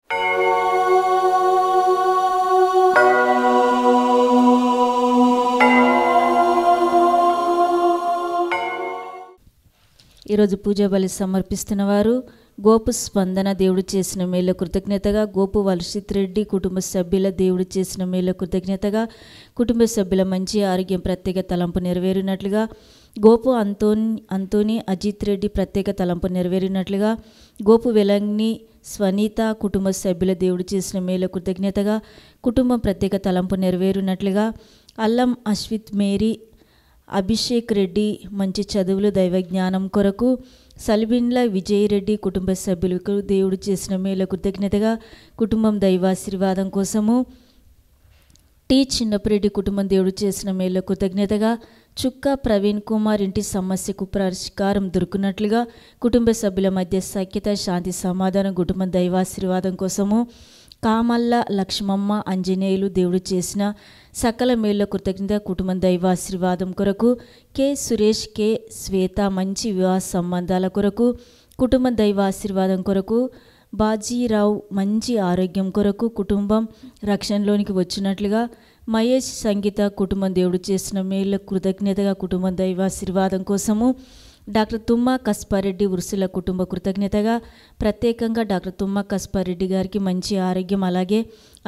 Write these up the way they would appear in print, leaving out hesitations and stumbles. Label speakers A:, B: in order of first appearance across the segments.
A: ఈరోజు పూజా బలి సమర్పిస్తున్న వారు గోపు స్పందన దేవుడు చేసిన మేలు కృతజ్ఞతగా, గోపు వర్షిత్ రెడ్డి కుటుంబ సభ్యుల దేవుడు చేసిన మేలు కృతజ్ఞతగా, కుటుంబ సభ్యుల మంచి ఆరోగ్యం ప్రత్యేక తలంపు నెరవేరినట్లుగా, గోపు అంతోని అజిత్ రెడ్డి ప్రత్యేక తలంపు నెరవేరినట్లుగా, గోపు వెలంగిని స్వనీత కుటుంబ సభ్యుల దేవుడు చేసిన మేలు కృతజ్ఞతగా కుటుంబం ప్రత్యేక తలంపు నెరవేరినట్లుగా, అల్లం అశ్విత్ మేరీ అభిషేక్ రెడ్డి మంచి చదువులు దైవ జ్ఞానం కొరకు, సల్బిన్ల విజయ్ రెడ్డి కుటుంబ సభ్యులకు దేవుడు చేసిన మేలు కృతజ్ఞతగా కుటుంబం దైవాశీర్వాదం కోసము, టి చిన్నపరెడ్డి కుటుంబం దేవుడు చేసిన మేలు కృతజ్ఞతగా, చుక్క ప్రవీణ్ కుమార్ ఇంటి సమస్యకు పరిష్కారం దొరుకున్నట్లుగా కుటుంబ సభ్యుల మధ్య సఖ్యత శాంతి సమాధానం కుటుంబం దైవాశీర్వాదం కోసము, కామల్ల లక్ష్మమ్మ ఆంజనేయులు దేవుడు చేసిన సకల మేళ్ళ కృతజ్ఞత కుటుంబం దైవాశీర్వాదం కొరకు, కె సురేష్ కె శ్వేత మంచి వివాహ సంబంధాల కొరకు కుటుంబం దైవాశీర్వాదం కొరకు, బాజీరావు మంచి ఆరోగ్యం కొరకు కుటుంబం రక్షణలోనికి వచ్చినట్లుగా, మహేష్ సంగీత కుటుంబం దేవుడు చేసిన మేళ్ళ కృతజ్ఞతగా కుటుంబం దైవాశీర్వాదం కోసము, డాక్టర్ తుమ్మా కస్పారెడ్డి ఉర్సుల కుటుంబ కృతజ్ఞతగా ప్రత్యేకంగా డాక్టర్ తుమ్మా కస్పారెడ్డి గారికి మంచి ఆరోగ్యం, అలాగే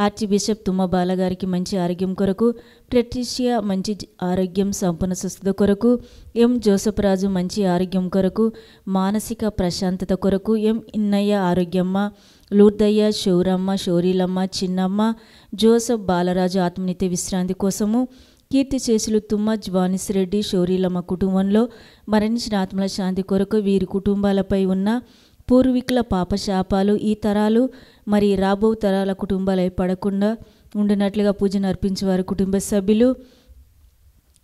A: ఆర్చి బిషప్ తుమ్మ బాల గారికి మంచి ఆరోగ్యం కొరకు, ట్రెటిషియా మంచి ఆరోగ్యం సంపూర్ణ స్వస్థత కొరకు, ఎం జోసఫ్ రాజు మంచి ఆరోగ్యం కొరకు, మానసిక ప్రశాంతత కొరకు, ఎం ఇన్నయ్య ఆరోగ్యమ్మ, లూర్దయ్య శౌరమ్మ శౌరీలమ్మ చిన్నమ్మ జోసఫ్ బాలరాజు ఆత్మనిత్య విశ్రాంతి కోసము, కీర్తి చేసులు తుమ్మ జ్వానిస్ రెడ్డి శౌరీలమ్మ కుటుంబంలో మరణించిన ఆత్మల శాంతి కొరకు, వీరి కుటుంబాలపై ఉన్న పూర్వీకుల పాపశాపాలు ఈ తరాలు మరి రాబో తరాల కుటుంబాలై పడకుండా ఉండినట్లుగా పూజను అర్పించేవారు కుటుంబ సభ్యులు,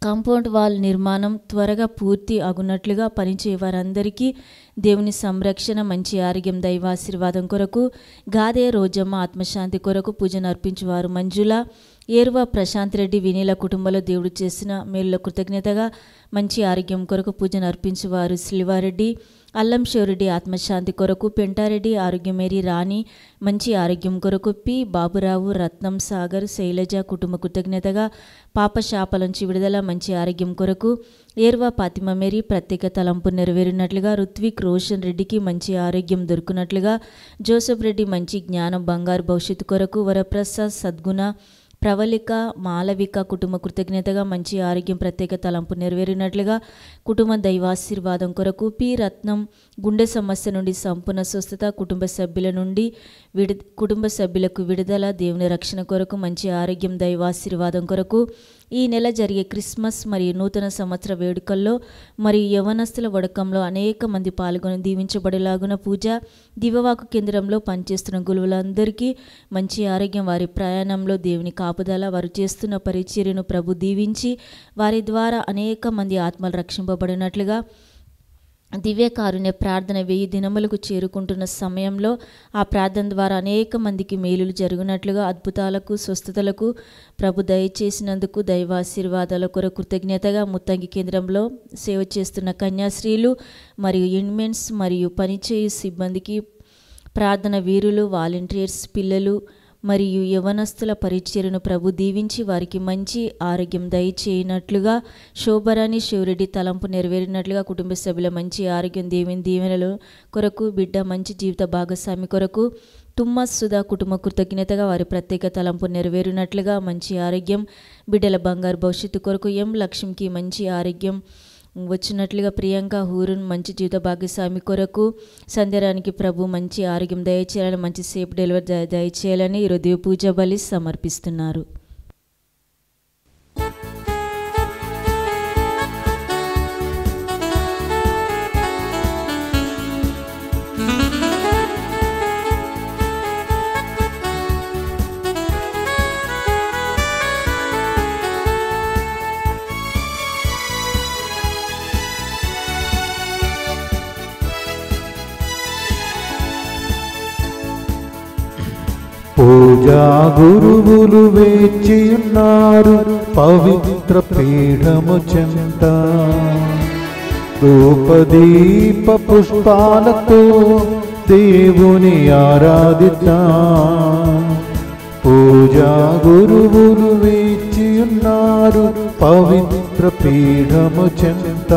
A: కాంపౌండ్ వాల్ నిర్మాణం త్వరగా పూర్తి అగునట్లుగా పనిచేయవారందరికీ దేవుని సంరక్షణ మంచి ఆరోగ్యం దైవాశీర్వాదం కొరకు, గాదే రోజమ్మ ఆత్మశాంతి కొరకు పూజను అర్పించేవారు మంజుల, ఏరువ ప్రశాంత్ రెడ్డి వినీల కుటుంబంలో దేవుడు చేసిన మేలుల కృతజ్ఞతగా మంచి ఆరోగ్యం కొరకు పూజను అర్పించేవారు శ్రీవారెడ్డి, అల్లం శివరెడ్డి ఆత్మశాంతి కొరకు, పెంటారెడ్డి ఆరోగ్యమేరి రాణి మంచి ఆరోగ్యం కొరకు, పి బాబురావు రత్నం సాగర్ శైలజ కుటుంబ కృతజ్ఞతగా పాపశాపల నుంచి విడుదల మంచి ఆరోగ్యం కొరకు, ఏర్వ ఫాతిమా మేరీ ప్రత్యేక తలంపు నెరవేరినట్లుగా, రుత్విక్ రోషన్ రెడ్డికి మంచి ఆరోగ్యం దొరుకున్నట్లుగా, జోసెఫ్ రెడ్డి మంచి జ్ఞానం బంగారు భవిష్యత్తు కొరకు, వరప్రసాద్ సద్గుణ ప్రవళిక మాలవిక కుటుంబ కృతజ్ఞతగా మంచి ఆరోగ్యం ప్రత్యేక తలంపు నెరవేరినట్లుగా కుటుంబం దైవాశీర్వాదం కొరకు, పి రత్నం గుండె సమస్య నుండి సంపూర్ణ స్వస్థత కుటుంబ సభ్యులకు విడుదల దేవుని రక్షణ కొరకు మంచి ఆరోగ్యం దైవాశీర్వాదం కొరకు, ఈ నెల జరిగే క్రిస్మస్ మరియు నూతన సంవత్సర వేడుకల్లో మరియు యవనస్తుల వడకంలో అనేక మంది పాల్గొని దీవించబడేలాగున పూజ దివ్యవాకు కేంద్రంలో పనిచేస్తున్న గురువులందరికీ మంచి ఆరోగ్యం, వారి ప్రయాణంలో దేవుని కాపుదల, వారు చేస్తున్న పరిచర్యను ప్రభు దీవించి వారి ద్వారా అనేక మంది ఆత్మలు రక్షింపబడినట్లుగా, దివ్యకారుణ్య ప్రార్థన 1000 దినములకు చేరుకుంటున్న సమయంలో ఆ ప్రార్థన ద్వారా అనేక మందికి మేలులు జరుగునట్లుగా, అద్భుతాలకు స్వస్థతలకు ప్రభు దయచేసినందుకు దైవాశీర్వాదాల కొరకు కృతజ్ఞతగా, ముత్తంగి కేంద్రంలో సేవ చేస్తున్న కన్యాశ్రీలు మరియు ఇన్మెన్స్ మరియు పనిచేయు సిబ్బందికి, ప్రార్థన వీరులు, వాలంటీర్స్, పిల్లలు మరియు యవనస్తుల పరిచర్యను ప్రభు దీవించి వారికి మంచి ఆరోగ్యం దయచేయనట్లుగా, శోభరాణి శివరెడ్డి తలంపు నెరవేరినట్లుగా, కుటుంబ సభ్యుల మంచి ఆరోగ్యం దేవుని దీవెనల కొరకు, బిడ్డ మంచి జీవిత భాగస్వామి కొరకు, తుమ్మ సుధా కుటుంబ కృతజ్ఞతగా వారి ప్రత్యేక తలంపు నెరవేరినట్లుగా మంచి ఆరోగ్యం, బిడ్డల బంగారు భవిష్యత్తు కొరకు, ఎం లక్ష్మికి మంచి ఆరోగ్యం వచ్చినట్లుగా, ప్రియాంక హూరున్ మంచి జీవిత భాగస్వామి కొరకు, సంధ్యారానికి ప్రభు మంచి ఆరోగ్యం దయచేయాలని, మంచి సేఫ్ డెలివరీ దయచేయాలని ఈరోజు పూజ బలి సమర్పిస్తున్నారు.
B: పూజా గురువులు వేచియున్నారు పవిత్ర పీఠము చెంత, ధూపదీప పుష్పాలతో దేవుని ఆరాధిద్దాం. పూజా గురువులు వేచి ఉన్నారు పవిత్ర పీఠము చెంత.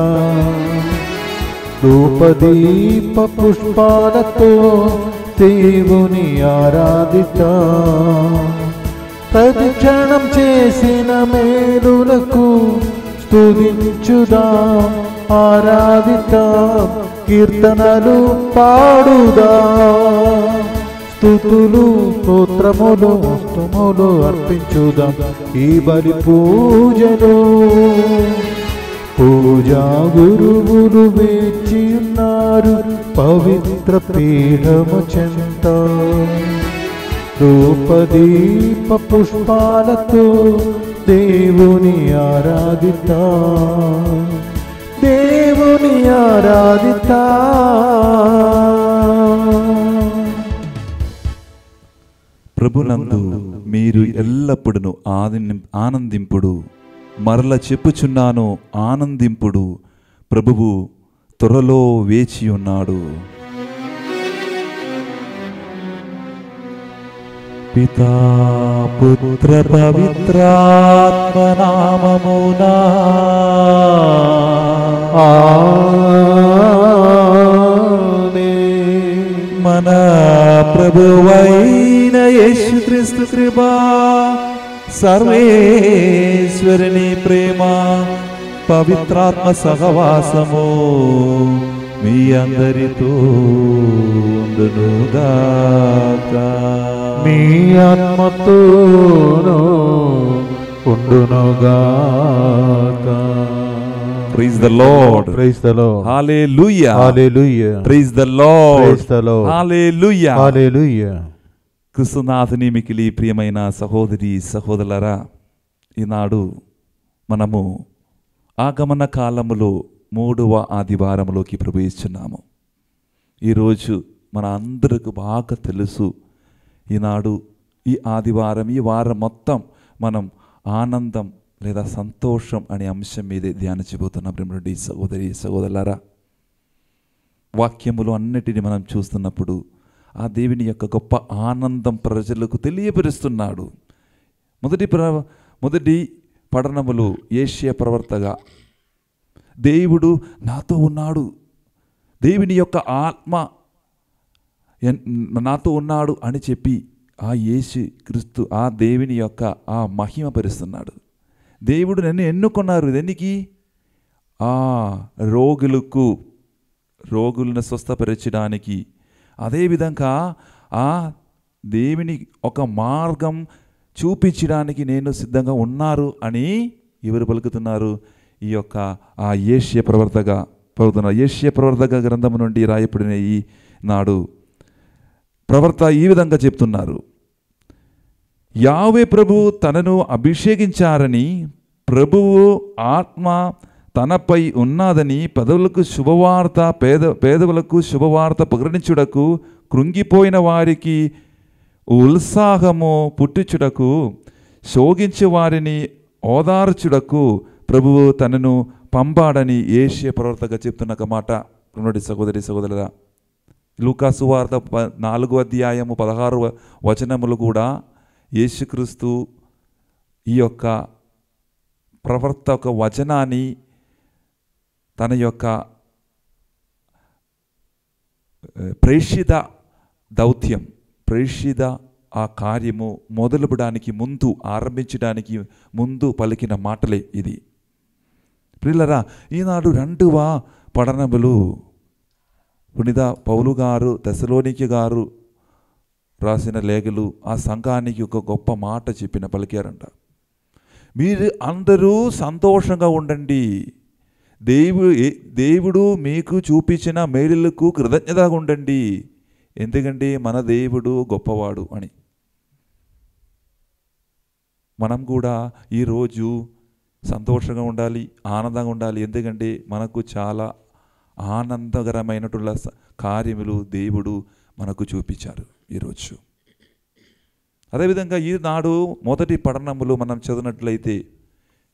B: ధూపదీప పుష్పాలతో దేవుని ఆరాధిద్దాం. ప్రతి క్షణం చేసిన మేలులకు స్తుతించుదాం, ఆరాధిద్దాం, కీర్తనలు పాడుదాం. స్తుతులు స్తోత్రములు అష్టములు అర్పించుదాం ఈ బలి పూజలో. పూజా గురువులు వేచి ఉన్నారు పవిత్ర పీఠము చెంత. ధూపదీప పుష్పాలతో దేవుని ఆరాధిద్దాం, దేవుని ఆరాధిద్దాం.
C: ప్రభునందు మీరు ఎల్లప్పుడూ ఆనందింపుడు. మరల చెప్పుచున్నాను, ఆనందింపుడు. ప్రభువు త్వరలో వేచి ఉన్నాడు. పితా పుత్ర పవిత్రాత్మ నామమునా మన ప్రభువైన యేసుక్రీస్తు కృపా, సర్వేశ్వరుని ప్రేమ, పవిత్రాత్మ సహవాసము మీ అందరితో ఉండునుగాక.
B: మీ ఆత్మతోనూ ఉండునుగాక.
C: Praise the Lord.
B: Praise the Lord.
C: Hallelujah.
B: Hallelujah.
C: Praise the Lord.
B: Praise the Lord.
C: Hallelujah.
B: Hallelujah.
C: క్రిస్తునాథుని మికిలి ప్రియమైన సహోదరి సహోదరులారా, ఈనాడు మనము ఆగమన కాలములో 3వ ఆదివారంలోకి ప్రవేశిస్తున్నాము. ఈరోజు మన అందరికి బాగా తెలుసు, ఈనాడు ఈ ఆదివారం, ఈ వారం మొత్తం మనం ఆనందం లేదా సంతోషం అనే అంశం మీదే ధ్యానించబోతున్నాం. ప్రియమైన సహోదరి సహోదరులారా, వాక్యములు అన్నిటిని మనం చూస్తున్నప్పుడు ఆ దేవుని యొక్క గొప్ప ఆనందం ప్రజలకు తెలియపరుస్తున్నాడు. మొదటి పఠనములు యేషయా ప్రవక్తగా దేవుడు నాతో ఉన్నాడు, దేవుని యొక్క ఆత్మ నాతో ఉన్నాడు అని చెప్పి ఆ యేసు క్రీస్తు ఆ దేవుని యొక్క ఆ మహిమ పరుస్తున్నాడు. దేవుడు నన్ను ఎన్నుకున్నారు దేనికి? ఆ రోగులను స్వస్థపరచడానికి. అదేవిధంగా ఆ దేవుని ఒక మార్గం చూపించడానికి నేను సిద్ధంగా ఉన్నారు అని ఎవరు పలుకుతున్నారు? ఈ యొక్క ఆ యేషయా ప్రవక్తగా పలుకుతున్నారు. యేషయా ప్రవక్త గ్రంథం నుండి రాయబడిన ఈ నాడు ప్రవక్త ఈ విధంగా చెప్తున్నారు. యావే ప్రభువు తనను అభిషేకించారని, ప్రభువు ఆత్మ తనపై ఉన్నదని, పెదవులకు శుభవార్త పేదవులకు శుభవార్త ప్రకటించుటకు, కృంగిపోయిన వారికి ఉత్సాహము పుట్టించుటకు, శోకించే వారిని ఓదార్చుటకు ప్రభువు తనను పంపాడని యేషయా ప్రవక్తగా చెప్తున్న ఒక మాట. సహోదరి సహోదరుల, లూకా సువార్త 4వ అధ్యాయము 16వ వచనములు కూడా యేసుక్రీస్తు ఈ యొక్క ప్రవక్త ఒక వచనాన్ని తన యొక్క ప్రేషిత దౌత్యం, ప్రేషిత ఆ కార్యము మొదలుపడానికి ముందు, ఆరంభించడానికి ముందు పలికిన మాటలే ఇది. ప్రియులారా, ఈనాడు 2వ పఠనములు పునీత పౌలు గారు తెస్సలోనికే గారు రాసిన లేఖలు ఆ సంఘానికి ఒక గొప్ప మాట చెప్పిన పలికారంట. మీరు అందరూ సంతోషంగా ఉండండి, దేవుడు మీకు చూపించిన మేలులకు కృతజ్ఞతగా ఉండండి, ఎందుకంటే మన దేవుడు గొప్పవాడు అని. మనం కూడా ఈరోజు సంతోషంగా ఉండాలి, ఆనందంగా ఉండాలి, ఎందుకంటే మనకు చాలా ఆనందకరమైనటువంటి కార్యములు దేవుడు మనకు చూపించారు ఈరోజు. అదేవిధంగా ఈనాడు మొదటి పఠనములు మనం చదివినట్లయితే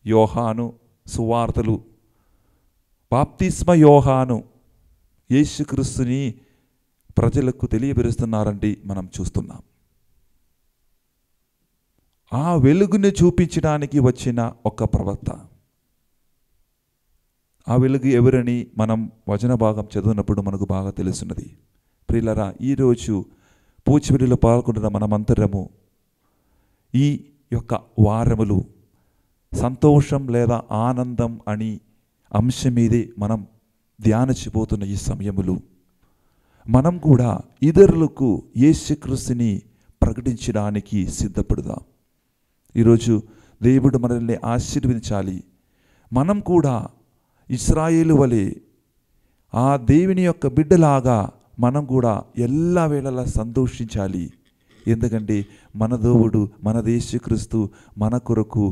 C: యోహాను సువార్తలు, బాప్తిస్మ యోహాను యేసుక్రీస్తుని ప్రజలకు తెలియపరుస్తున్నారంటే మనం చూస్తున్నాం. ఆ వెలుగుని చూపించడానికి వచ్చిన ఒక ప్రవక్త. ఆ వెలుగు ఎవరని మనం వచన భాగం చదివినప్పుడు మనకు బాగా తెలుస్తున్నది. ప్రియులారా, ఈరోజు పూచివెలిలో పాల్గొంటున్న మనమంతరము ఈ యొక్క వారములు సంతోషం లేదా ఆనందం అని అంశం మీదే మనం ధ్యానించిపోతున్న ఈ సమయములు మనం కూడా ఇతరులకు యేసుక్రీస్తుని ప్రకటించడానికి సిద్ధపడదాం. ఈరోజు దేవుడు మనల్ని ఆశీర్వదించాలి. మనం కూడా ఇశ్రాయేలు వలె ఆ దేవుని యొక్క బిడ్డలాగా మనం కూడా ఎల్ల వేళలా సంతోషించాలి. ఎందుకంటే మన దేవుడు, మన యేసుక్రీస్తు మన కొరకు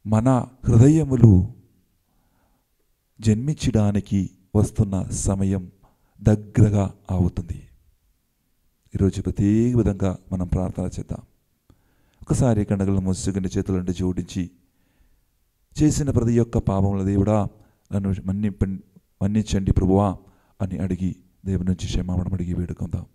C: మన హృదయములు జన్మించడానికి వస్తున్న సమయం దగ్గరగా అవుతుంది. ఈరోజు ప్రత్యేక విధంగా మనం ప్రార్థన చేద్దాం. ఒకసారి కనుగలను మూసుకుని చేతులంటే జోడించి, చేసిన ప్రతి ఒక్క పాపముల దేవుడా నన్ను మన్నించండి ప్రభువా అని అడిగి దేవుని నుంచి క్షమాపణ అడిగి వేడుకుందాం.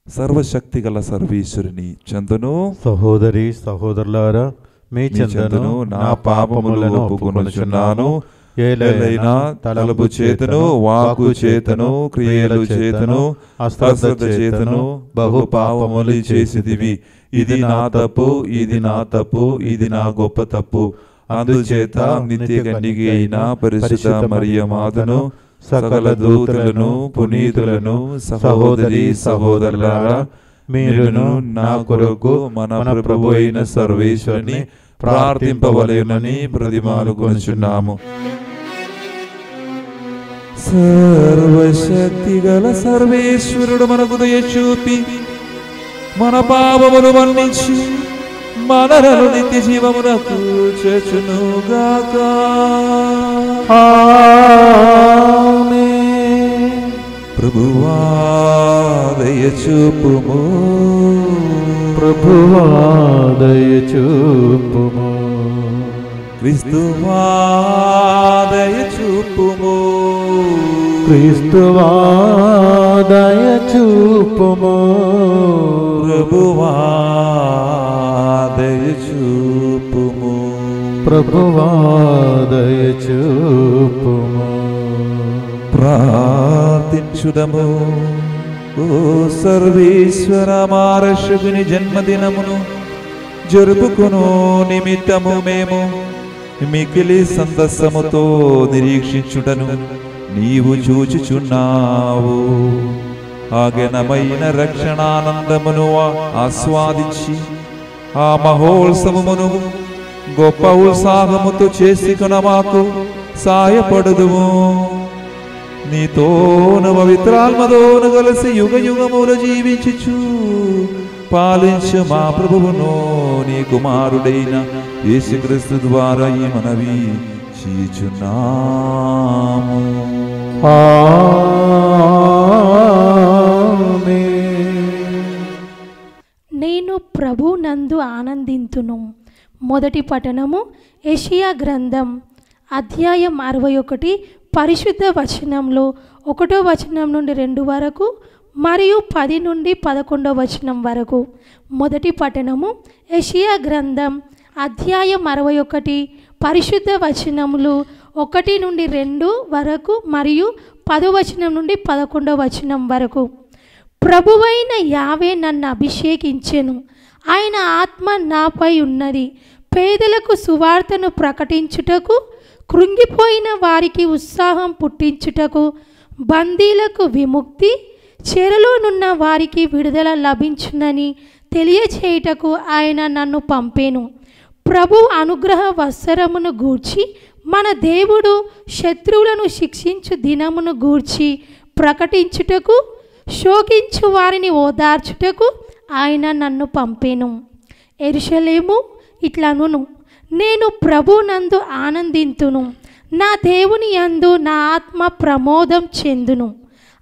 C: సర్వశక్తి గల సర్వేశ్వరుని చెందును
B: సహోదరి సహోదరులారా, మీ చెందును నా పాపములను ఒప్పుకొనుచున్నాను. ఏలైనా తలపు చేతను, వాకు చేతను, క్రియలు చేతను, అశ్రద్ధ చేతను బహు పాపములు చేసిదివి. ఇది నా తప్పు, ఇది నా తప్పు, ఇది నా గొప్ప తప్పు. అందుచేత నిత్య కన్యక అయిన పరిశుద్ధ మరియమాతను, సకల దూతలను, పునీతులను, సహోదరి సహోదరులారా, మీరును నా కొరకు మన ప్రభు అయిన సర్వేశ్వరుని ప్రార్థింపవలెనని ప్రతిమానుకొనుచున్నాము. సర్వశక్తి గల సర్వేశ్వరుడు మనకు దయ చూపి మన పాపములు మన్నించి మనలను నిత్య జీవమునకు చేర్చునుగాక. ఆమేన్. ప్రభువా దయ చూపుము, ప్రభువా దయ చూపుము.
C: క్రీస్తువా దయ చూపుము,
B: క్రీస్తువా దయ చూపుము.
C: ప్రభువా దయ చూపుము,
B: ప్రభువా దయ చూపుము.
C: ప్రార్థించుదము. ఓ సర్వేశ్వర, మా రక్షకుని జన్మదినమును జరుపుకును నిమిత్తము మేము మికిలి సంతసముతో నిరీక్షించుటను నీవు చూచుచున్నావు. ఆగనమైన రక్షణానందమును ఆస్వాదించి ఆ మహోత్సవమును గొప్ప ఉత్సాహముతో చేసుకున్న మాకు సాయపడుదుము. నీతోను పవిత్రాత్మతోను కలిసి యుగ యుగములు జీవించుచు పాలించు మా ప్రభువును నీ కుమారుడైన యేసుక్రీస్తు ద్వారా ఈ మనవి చేయుచున్నాము.
D: నేను ప్రభు నందు ఆనందింతును. మొదటి పఠనము యెషయా గ్రంథం అధ్యాయం 61 పరిశుద్ధ వచనంలో 1వ వచనం నుండి 2 వరకు మరియు 10 నుండి 11వ వచనం వరకు. మొదటి పఠనము యెషయా గ్రంథం అధ్యాయం 61 పరిశుద్ధ వచనములు 1 నుండి 2 వరకు మరియు 10వ వచనం నుండి 11వ వచనం వరకు. ప్రభువైన యావే నన్ను అభిషేకించెను, ఆయన ఆత్మ నాపై ఉన్నది. పేదలకు సువార్తను ప్రకటించుటకు, కృంగిపోయిన వారికి ఉత్సాహం పుట్టించుటకు, బందీలకు విముక్తి, చెరలోనున్న వారికి విడుదల లభించునని తెలియచేయుటకు ఆయన నన్ను పంపెను. ప్రభు అనుగ్రహ వత్సరమును గూర్చి, మన దేవుడు శత్రువులను శిక్షించు దినమును గూర్చి ప్రకటించుటకు, శోకించు వారిని ఓదార్చుటకు ఆయన నన్ను పంపెను. యెరూషలేము ఇట్లనును, నేను ప్రభు నందు ఆనందింతును, నా దేవుని యందు నా ఆత్మ ప్రమోదం చెందును.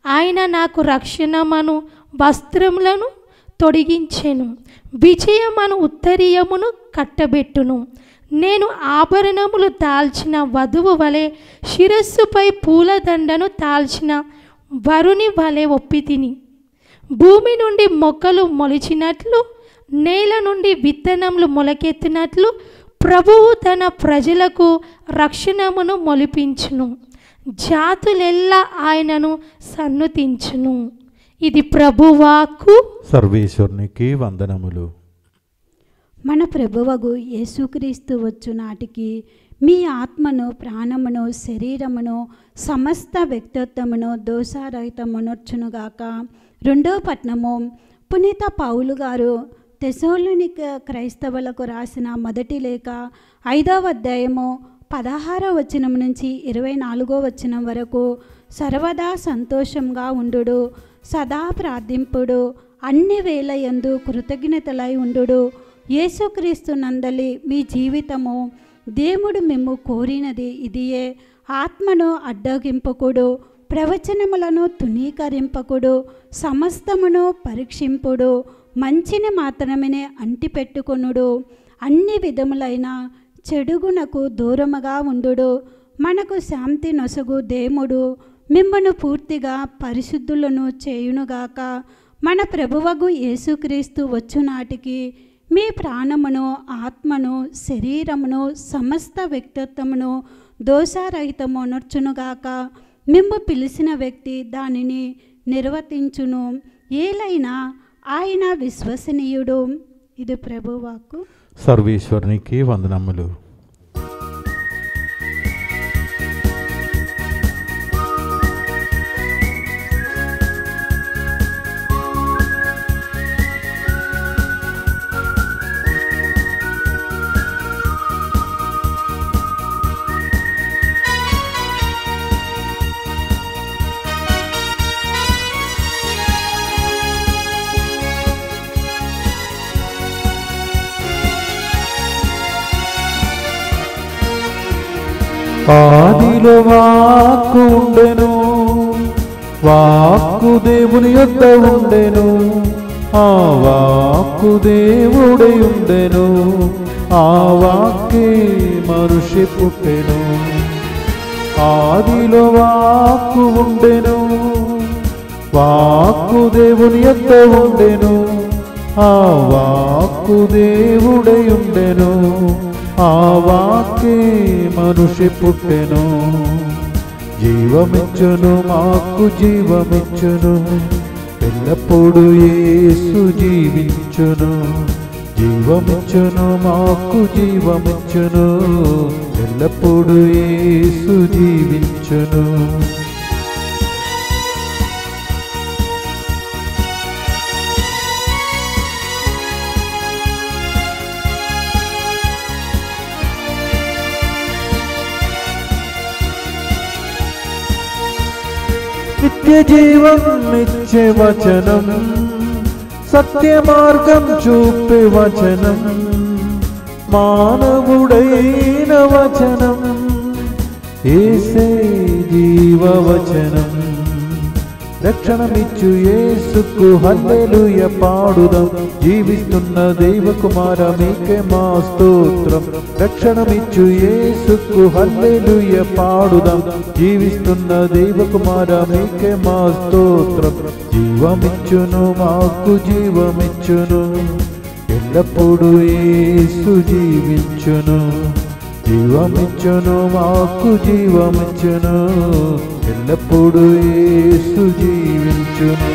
D: ఆయన నాకు రక్షణమను వస్త్రములను తొడిగించెను, విజయమను ఉత్తరీయమును కట్టబెట్టును. నేను ఆభరణములు దాల్చిన వధువు వలె శిరస్సుపై పూలదండను దాల్చిన వరుని వలె ఒప్పితిని. భూమి నుండి మొక్కలు మొలిచినట్లు, నేల నుండి విత్తనములు మొలకెత్తినట్లు ప్రభువు తన ప్రజలకు రక్షణమును మొలిపించును. జాతులెల్లా ఆయనను సన్నుతించును. ఇది ప్రభువాకు.
B: సర్వేశ్వరునికి వందనములు.
E: మన ప్రభువగు యేసుక్రీస్తు వచ్చు నాటికి మీ ఆత్మను, ప్రాణమును, శరీరమును, సమస్త వ్యక్తిత్వమును దోషారహితమునర్చునుగాక. 2వ పట్నము. పునీత పౌలు గారు తెస్సలోనిక క్రైస్తవులకు రాసిన మొదటి లేఖ 5వ అధ్యాయము 16వ వచనం నుంచి 24వ వచనం వరకు. సర్వదా సంతోషంగా ఉండుడు, సదా ప్రార్థింపుడు, అన్ని వేళయందు కృతజ్ఞతలై ఉండుడు. యేసుక్రీస్తు నందలి మీ జీవితము దేవుడు మిమ్ము కోరినది ఇదియే. ఆత్మను అడ్డగింపకుడు, ప్రవచనములను తునీకరింపకుడు, సమస్తమును పరీక్షింపుడు, మంచిని మాత్రమే అంటిపెట్టుకొనుడు, అన్ని విధములైన చెడుగునకు దూరముగా ఉండుడు. మనకు శాంతి నొసగు దేవుడు మిమ్మను పూర్తిగా పరిశుద్ధులను చేయునుగాక. మన ప్రభువగు యేసుక్రీస్తు వచ్చునాటికి మీ ప్రాణమును, ఆత్మను, శరీరమును, సమస్త వ్యక్తిత్వమును దోషారహితమునర్చునుగాక. మిమ్ము పిలిచిన వ్యక్తి దానిని నిర్వర్తించును. ఏలైనా ఆయన విశ్వసనీయుడు. ఇది ప్రభువాకు.
B: సర్వేశ్వరునికి వందనములు. ఆదిలో వాక్కు ఉండెను, వాక్కు దేవుని యొద్ద ఉండెను, ఆ వాక్కు దేవుడై ఉండెను, ఆ వాక్కే మనిషి పుట్టెను. ఆదిలో వాక్కు ఉండెను, వాక్కు దేవుని యొద్ద ఉండెను, ఆ వాక్కు దేవుడై ఉండెను, ఆ వాక్కే మనిషి పుట్టెను. జీవమిచ్చును, మాకు జీవమిచ్చును, ఎల్లప్పుడూ యేసు జీవించును. జీవమిచ్చును, మాకు జీవమిచ్చును, ఎల్లప్పుడూ యేసు జీవించును. నిత్య జీవం ఇచ్చే వచనం, సత్య మార్గం చూపే వచనం, మానవుడైన వచనం, యేసే జీవవచనం. రక్షణమిచ్చు యేసుకు హల్లెలూయా పాడుదాం. జీవిస్తున్న దైవకుమార మీకే మా స్తోత్రం. రక్షణమిచ్చు యేసుకు హల్లెలూయా పాడుదాం. జీవిస్తున్న దైవకుమార మీకే మా స్తోత్రం. జీవమిచ్చును, మాకు జీవమిచ్చును, ఎల్లప్పుడూ యేసు జీవించును. జీవమిచ్చును, మాకు జీవమిచ్చును, ఎల్లప్పుడూ యేసు జీవించును.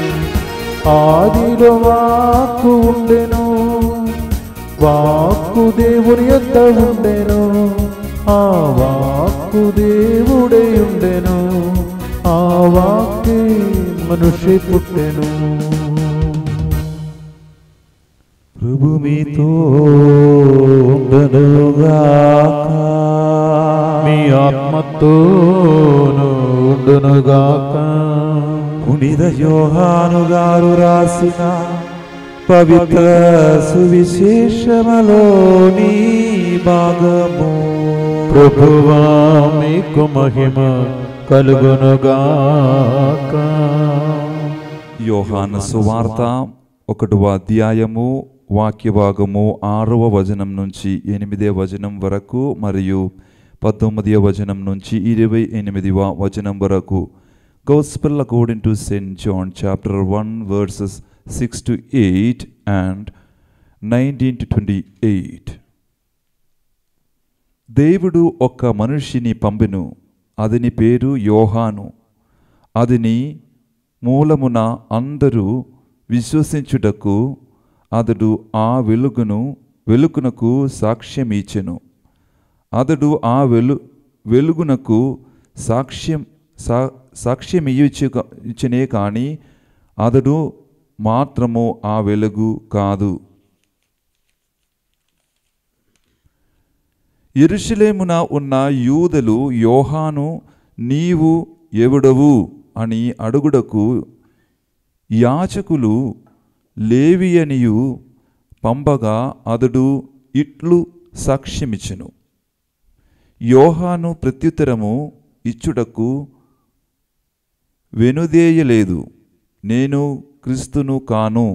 B: ఆదిలో వాక్కు ఉండెను, వాక్కు దేవుని యొద్ద ఉండెను, ఆ వాక్కు దేవుడై ఉండెను, ఆ వాక్కే మనిషి పుట్టెను.
C: ప్రభు మీతో ఉండనుగాక,
B: మీ ఆత్మతోను ఉండునుగాక.
C: పునీత యోహాను గారు రాసిన పవిత్ర సువిశేషములోని భాగము.
B: ప్రభువా మీకు మహిమ కలుగునుగాక.
C: యోహాను సువార్త 1వ అధ్యాయము వాక్యభాగము 6వ వచనం నుంచి 8వ వచనం వరకు మరియు 19వ వచనం నుంచి 28వ వచనం వరకు. Gospel according to St. John chapter 1 verses 6 to 8 and 19 to 28. దేవుడు ఒక మనిషిని పంపెను, అతని పేరు యోహాను. అతని మూలమున అందరూ విశ్వసించుటకు అతడు ఆ వెలుగునకు సాక్ష్యమిచ్చెను. అతడు ఆ వెలుగునకు సాక్ష్యమిచ్చునే కానీ అతడు మాత్రము ఆ వెలుగు కాదు. యెరూషలేమున ఉన్న యూదులు యోహాను నీవు ఎవడవు అని అడుగుటకు యాజకులు లేవియనియు పంపగా అతడు ఇట్లు సాక్ష్యమిచ్చెను. యోహాను ప్రత్యుత్తరము ఇచ్చుటకు వెనుదేయలేదు, నేను క్రీస్తును కాను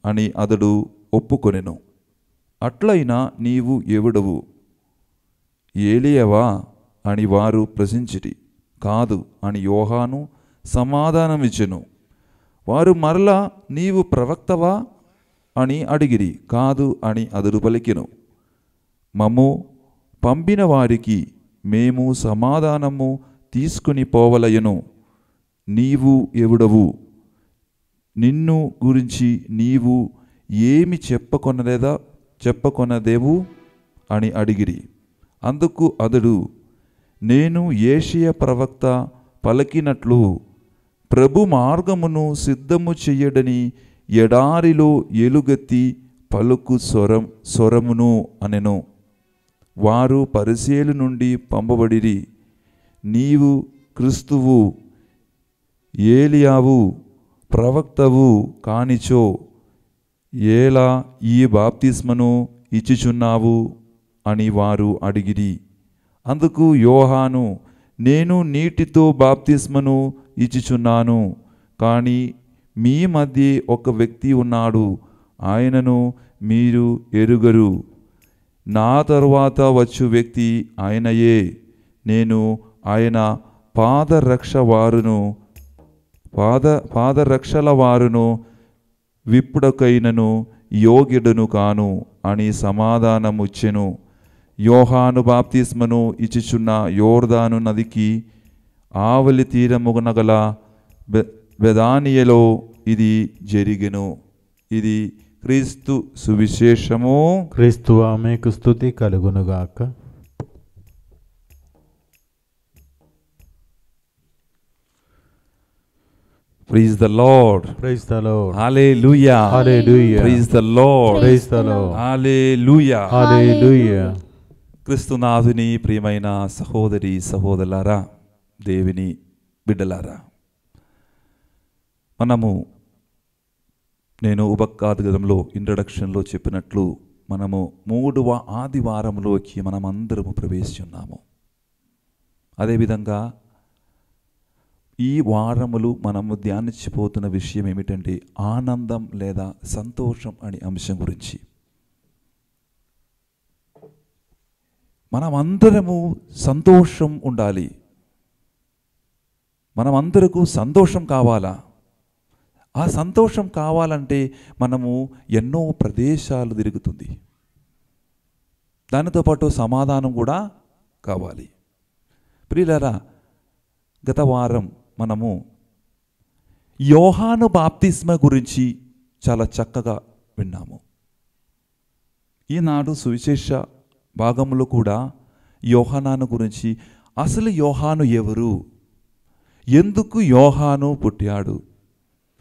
C: అని అతడు ఒప్పుకొనెను. అట్లయినా నీవు ఎవడవు, ఏలియవా అని వారు ప్రశ్నించిరి. కాదు అని యోహాను సమాధానమిచ్చెను. వారు మరలా నీవు ప్రవక్తవా అని అడిగిరి. కాదు అని అతడు పలికెను. మమ్ము పంపిన వారికి మేము సమాధానము తీసుకుని పోవలయను. నీవు ఎవడవు, నిన్ను గురించి నీవు ఏమి చెప్పకొనదేవు అని అడిగిరి. అందుకు అతడు నేను యేషయా ప్రవక్త పలికినట్లు ప్రభు మార్గమును సిద్ధము చెయ్యడని ఎడారిలో ఎలుగెత్తి పలుకు స్వరమును అనెను. వారు పరిసయ్యుల నుండి పంపబడిరి. నీవు క్రీస్తువు, ఏలియావు, ప్రవక్తవు కానిచో ఏలా ఈ బాప్తిస్మను ఇచ్చుచున్నావు అని వారు అడిగిరి. అందుకు యోహాను నేను నీటితో బాప్తిస్మను ఇచ్చుచున్నాను, కానీ మీ మధ్య ఒక వ్యక్తి ఉన్నాడు, ఆయనను మీరు ఎరుగరు. నా తరువాత వచ్చు వ్యక్తి ఆయనయే. నేను ఆయన పాదరక్షల వారును విప్పుడకైనను యోగ్యుడను కాను అని సమాధానముచ్చెను. యోహాను బాప్తిస్మను ఇచ్చుచున్న యోర్దాను నదికి ఆవలి తీరమున గల బెదానియలో ఇది జరిగెను. ఇది క్రీస్తు సువిశేషము.
B: క్రీస్తువా మీకు స్తుతి కలుగునుగాక.
C: Praise the Lord.
B: Praise the Lord.
C: Hallelujah.
B: Hallelujah.
C: Praise the Lord.
B: Praise the Lord.
C: Hallelujah.
B: Hallelujah.
C: క్రీస్తునాథుని ప్రియమైన సహోదరి సహోదరులారా, దేవుని బిడ్డలారా, నేను ఉపకార్యక్రమంలో ఇంట్రడక్షన్లో చెప్పినట్లు మనము 3వ ఆదివారంలోకి మనమందరము ప్రవేశిస్తున్నాము. అదేవిధంగా ఈ వారములు మనము ధ్యానించిపోతున్న విషయం ఏమిటంటే ఆనందం లేదా సంతోషం అనే అంశం గురించి. మనమందరము సంతోషం ఉండాలి, మనమందరకు సంతోషం కావాలా? ఆ సంతోషం కావాలంటే మనము ఎన్నో ప్రదేశాలు తిరుగుతుంది, దానితో పాటు సమాధానం కూడా కావాలి. ప్రియులారా, గత వారం మనము యోహాను బాప్తిస్మ గురించి చాలా చక్కగా విన్నాము. ఈనాడు సువిశేష భాగంలో కూడా యోహాను గురించి, అసలు యోహాను ఎవరు, ఎందుకు యోహాను పుట్టాడు,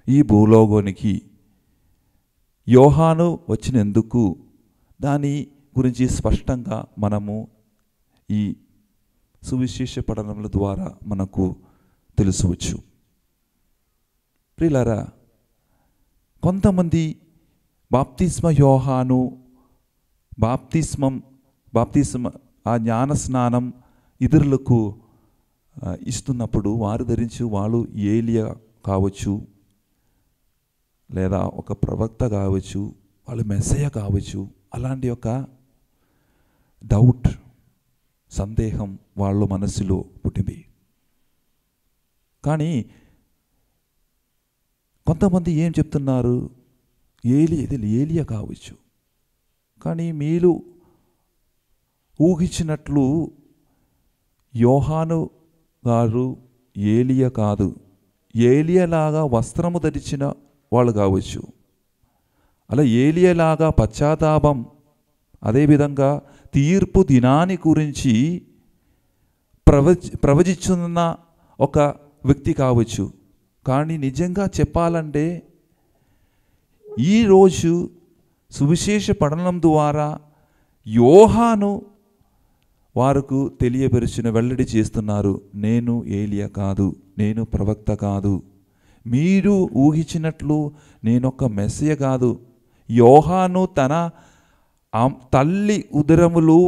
C: ఈ భూలోకానికి యోహాను వచ్చినందుకు, దాని గురించి స్పష్టంగా మనము ఈ సువిశేష పఠనముల ద్వారా మనకు తెలుసవచ్చు. ప్రియులారా, కొంతమంది బాప్తిస్మ యోహాను బాప్తిస్మ ఆ జ్ఞాన స్నానం ఇతరులకు ఇస్తున్నప్పుడు వారు ధరించి వాళ్ళు ఏలియా కావచ్చు, లేదా ఒక ప్రవక్త కావచ్చు, వాళ్ళు మెస్సయ్య కావచ్చు, అలాంటి ఒక డౌట్, సందేహం వాళ్ళ మనసులో పుట్టింది. కానీ కొంతమంది ఏం చెప్తున్నారు, ఏలియా కావచ్చు, కానీ మీరు ఊహించినట్లు యోహాను గారు ఏలియా కాదు, ఏలియాలాగా వస్త్రము ధరించిన వాళ్ళు కావచ్చు, అలా ఏలియాలాగా పశ్చాత్తాపం, అదేవిధంగా తీర్పు దినాన్ని గురించి ప్రవచిస్తున్న ఒక వ్యక్తి కావచ్చు. కానీ నిజంగా చెప్పాలంటే ఈరోజు సువిశేష పఠనం ద్వారా యోహాను వారికి తెలియపరిచిన వెల్లడి చేస్తున్నారు, నేను ఏలియా కాదు, నేను ప్రవక్త కాదు, మీరు ఊహించినట్లు నేనొక మెస్సయ్య కాదు. యోహాను తన తల్లి ఉదరములు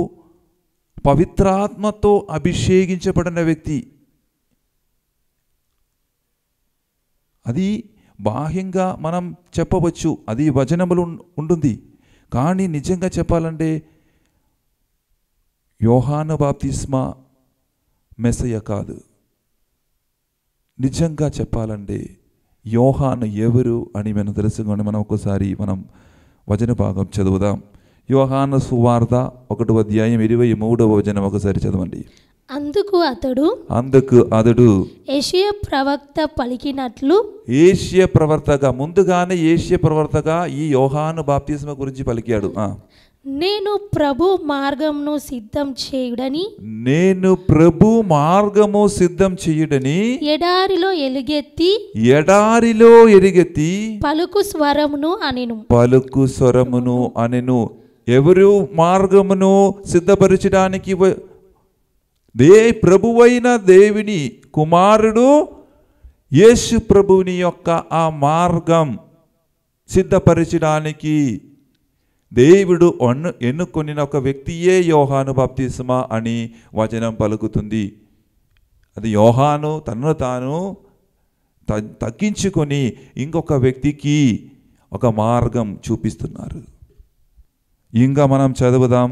C: పవిత్రాత్మతో అభిషేకించబడిన వ్యక్తి. అది బాహ్యంగా మనం చెప్పవచ్చు, అది వచనములు ఉంటుంది. కానీ నిజంగా చెప్పాలంటే యోహాను బాప్తిస్మా మెస్సయ్య కాదు. నిజంగా చెప్పాలంటే యోహాను ఎవరు అని మనం తెలుసుకొని మనం ఒకసారి మనం వచన భాగం చదువుదాం. యోహాను సువార్త 1వ అధ్యాయం 23వ వచనం ఒకసారి చదవండి.
D: అందుకు అతడు యేషయ ప్రవక్త పలికినట్లు,
C: యేషయ ప్రవర్తగా ముందుగానే యేషయ ప్రవర్తగా ఈ యోహాను బాప్తిస్మా గురించి పలికాడు.
D: నేను ప్రభు మార్గమును సిద్ధం చేయుడని,
C: నేను ప్రభు మార్గము సిద్ధం చేయుడని
D: ఎడారిలో
C: ఎలుగెత్తి
D: పలుకు
C: స్వరమును అనెను. ఎవరు మార్గమును సిద్ధపరచడానికి? ప్రభువైన దేవుని కుమారుడు యేసు ప్రభుని యొక్క ఆ మార్గం సిద్ధపరచడానికి దేవుడు ఎన్నుకొనిన ఒక వ్యక్తియే యోహాను బాప్తిస్మా అని వచనం పలుకుతుంది. అది యోహాను తనను తాను తగ్గించుకొని ఇంకొక వ్యక్తికి ఒక మార్గం చూపిస్తున్నారు. ఇంకా మనం చదువుదాం.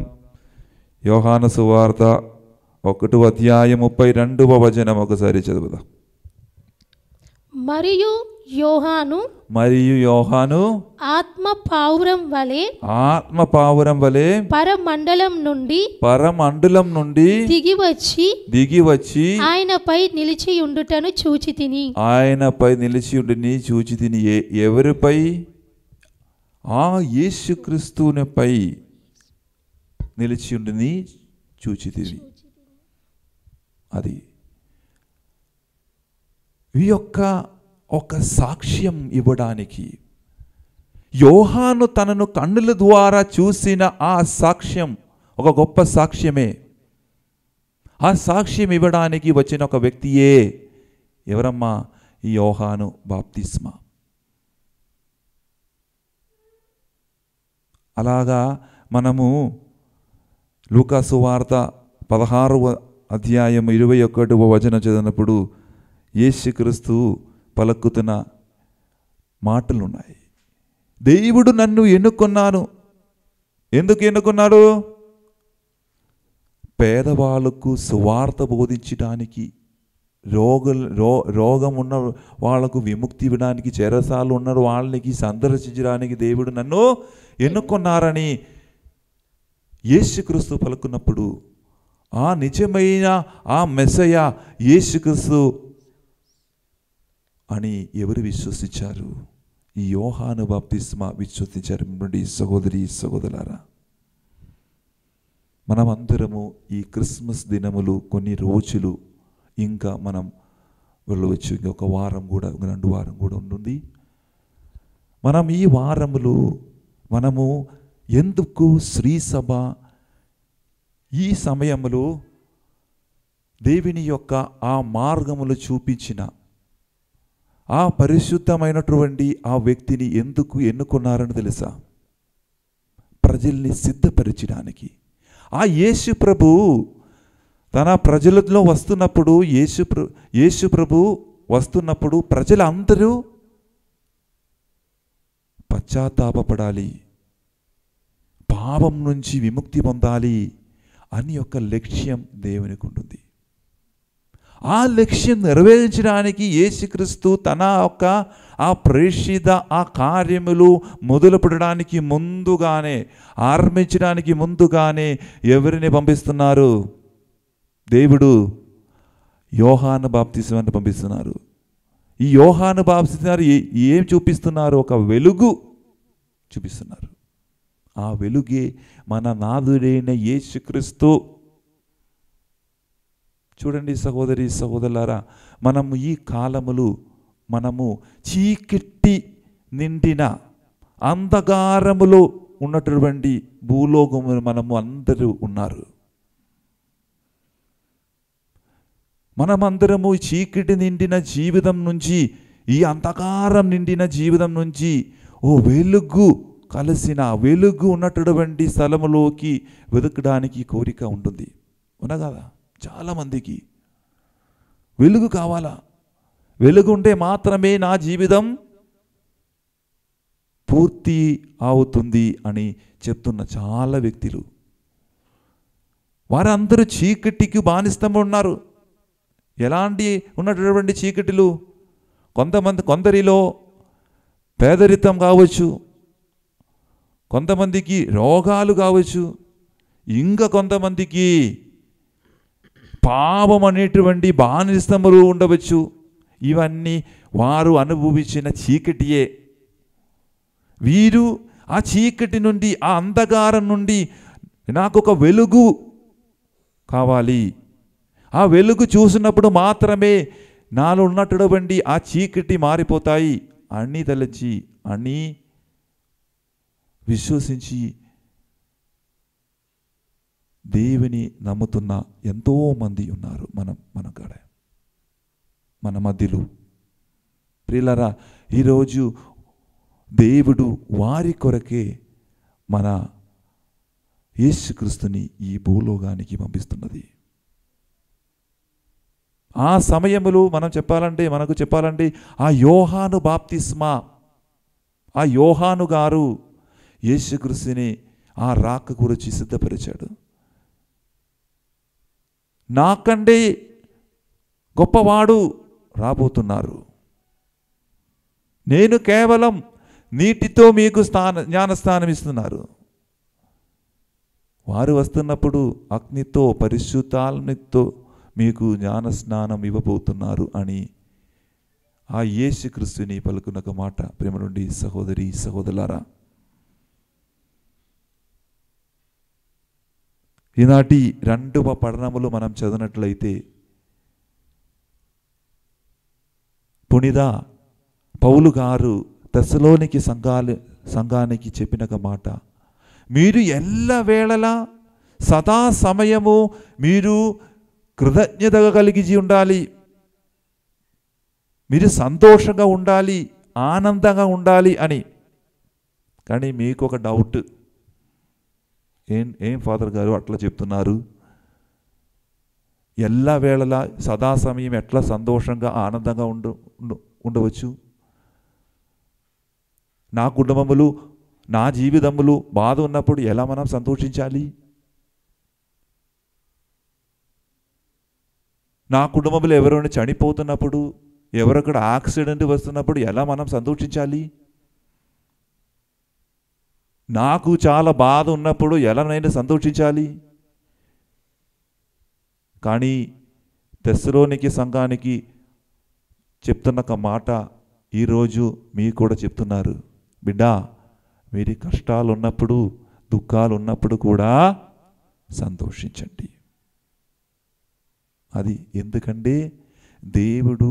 C: యోహాను సువార్త 1వ అధ్యాయం 32వ వచనం ఒకసారి చదువుదాం.
D: మరియు యోహాను ఆత్మ పావురం వలె పరమండలం నుండి దిగి వచ్చి ఆయనపై నిలిచి ఉండుటను చూచి తిని. ఎవరిపై? ఆ యేసుక్రీస్తునిపై నిలిచి ఉండిని చూచి తిని. అది ఈ యొక్క ఒక సాక్ష్యం ఇవ్వడానికి యోహాను తనను కన్నుల ద్వారా చూసిన ఆ సాక్ష్యం ఒక గొప్ప సాక్ష్యమే. ఆ సాక్ష్యం ఇవ్వడానికి వచ్చిన ఒక వ్యక్తియే ఎవరమ్మా? ఈ యోహాను బాప్తిస్మా. అలాగా మనము లూకా సువార్త 16వ అధ్యాయం 21వ వచనం చదివినప్పుడు యేసుక్రీస్తు పలుకుతున్న మాటలు ఉన్నాయి. దేవుడు నన్ను ఎన్నుకున్నాను. ఎందుకు ఎన్నుకున్నాడు? పేదవాళ్ళకు సువార్త బోధించడానికి, రోగం ఉన్న వాళ్ళకు విముక్తి ఇవ్వడానికి, చెరసాలు ఉన్న వాళ్ళకి సందర్శించడానికి దేవుడు నన్ను ఎన్నుకున్నారని యేసుక్రీస్తు పలుకున్నప్పుడు ఆ నిజమైన ఆ మెస్సయ్య యేసుక్రీస్తు అని ఎవరు విశ్వసించారు? ఈ యోహాను బాప్తిస్మా విశ్వసించారు. సహోదరి సహోదరులారా, మనమందరము ఈ క్రిస్మస్ దినములు కొన్ని రోజులు ఇంకా మనం వెళ్ళవచ్చు. ఇంకొక వారం కూడా, 2 వారం కూడా ఉంటుంది. మనం ఈ వారములు మనము ఎందుకు శ్రీ సభ ఈ సమయములో దేవుని యొక్క ఆ మార్గములు చూపించిన ఆ పరిశుద్ధమైనటువంటి ఆ వ్యక్తిని ఎందుకు ఎన్నుకున్నారని తెలుసా? ప్రజల్ని సిద్ధపరచడానికి. ఆ యేసు ప్రభు తన ప్రజలలో వస్తున్నప్పుడు, యేసు ప్రభు వస్తున్నప్పుడు ప్రజలందరూ పశ్చాత్తాపపడాలి,
C: పాపం నుంచి విముక్తి పొందాలి అని ఒక లక్ష్యం దేవునికి ఉంటుంది. ఆ లక్ష్యం నెరవేర్చడానికి యేసుక్రీస్తు తన యొక్క ఆ ప్రేషిత ఆ కార్యములు మొదలు పెట్టడానికి ముందుగానే, ఆరంభించడానికి ముందుగానే ఎవరిని పంపిస్తున్నారు? దేవుడు యోహాను బాప్తిస్మాన్ని పంపిస్తున్నారు. ఈ యోహాను బాప్తిస్మారు ఏం చూపిస్తున్నారు? ఒక వెలుగు చూపిస్తున్నారు. ఆ వెలుగే మన నాథుడైన యేసుక్రీస్తు. చూడండి సహోదరి సహోదరులారా, మనము ఈ కాలములు మనము చీకటి నిండిన అంధకారములో ఉన్నటువంటి భూలోకములు మనము అందరూ ఉన్నారు. మనమందరము చీకటి నిండిన జీవితం నుంచి, ఈ అంధకారం నిండిన జీవితం నుంచి ఓ వెలుగు కలిసిన వెలుగు ఉన్నటువంటి స్థలములోకి వెతకడానికి కోరిక ఉంటుంది. అవునా కదా? చాలామందికి వెలుగు కావాలా? వెలుగు ఉంటే మాత్రమే నా జీవితం పూర్తి అవుతుంది అని చెప్తున్న చాలా వ్యక్తులు, వారందరూ చీకటికి బానిస్తూ ఉన్నారు. ఎలాంటి ఉన్నటువంటి చీకటిలు? కొందరిలో పేదరితం కావచ్చు, కొంతమందికి రోగాలు కావచ్చు, ఇంకా కొంతమందికి పాపం అనేటువంటి బానిసములు ఉండవచ్చు. ఇవన్నీ వారు అనుభవించిన చీకటియే. వీరు ఆ చీకటి నుండి, ఆ అంధకారం నుండి నాకు ఒక వెలుగు కావాలి, ఆ వెలుగు చూసినప్పుడు మాత్రమే నాలో ఉన్నటువంటి ఆ చీకటి మారిపోతాయి అని తలచి, అని విశ్వసించి దేవుని నమ్ముతున్న ఎంతోమంది ఉన్నారు మన కాడ, మన మధ్యలో. ప్రియులారా, ఈరోజు దేవుడు వారి కొరకే మన యేసుక్రీస్తుని ఈ భూలోకానికి పంపిస్తున్నది. ఆ సమయంలో మనకు చెప్పాలంటే ఆ యోహాను బాప్తిస్మా, ఆ యోహాను గారు యేసుక్రీస్తుని ఆ రాక గురించి సిద్ధపరిచాడు. నాకంటే గొప్పవాడు రాబోతున్నారు, నేను కేవలం నీటితో మీకు జ్ఞానస్నానం ఇస్తున్నారు, వారు వస్తున్నప్పుడు అగ్నితో పరిశుద్ధాత్మతో మీకు జ్ఞానస్నానం ఇవ్వబోతున్నారు అని ఆ యేసుక్రీస్తుని పలుకున్న మాట. ప్రేమ నుండి సహోదరి సహోదరులారా, ఈనాటి 2వ పఠనములు మనం చదివినట్లయితే పునీత పౌలు గారు తెస్సలోనికి సంఘానికి చెప్పిన మాట, మీరు ఎల్లవేళలా సదా సమయము మీరు కృతజ్ఞతగా కలిగి ఉండాలి, మీరు సంతోషంగా ఉండాలి, ఆనందంగా ఉండాలి అని. కానీ మీకు ఒక డౌట్, ఏం ఫాదర్ గారు అట్లా చెప్తున్నారు? ఎల్లవేళలా సదా సమయం ఎట్లా సంతోషంగా ఆనందంగా ఉండవచ్చు? నా కుటుంబములు, నా జీవితములు బాధ ఉన్నప్పుడు ఎలా మనం సంతోషించాలి? నా కుటుంబంలో ఎవరైనా చనిపోతున్నప్పుడు, ఎవరొక్కడ యాక్సిడెంట్ వస్తున్నప్పుడు ఎలా మనం సంతోషించాలి? నాకు చాలా బాధ ఉన్నప్పుడు ఎలా నేను సంతోషించాలి? కానీ తెస్సలోనికి సంఘానికి చెప్తున్న ఒక మాట ఈరోజు మీకు కూడా చెప్తున్నారు, బిడ్డా, మీరు కష్టాలు ఉన్నప్పుడు, దుఃఖాలు ఉన్నప్పుడు కూడా సంతోషించండి. అది ఎందుకంటే దేవుడు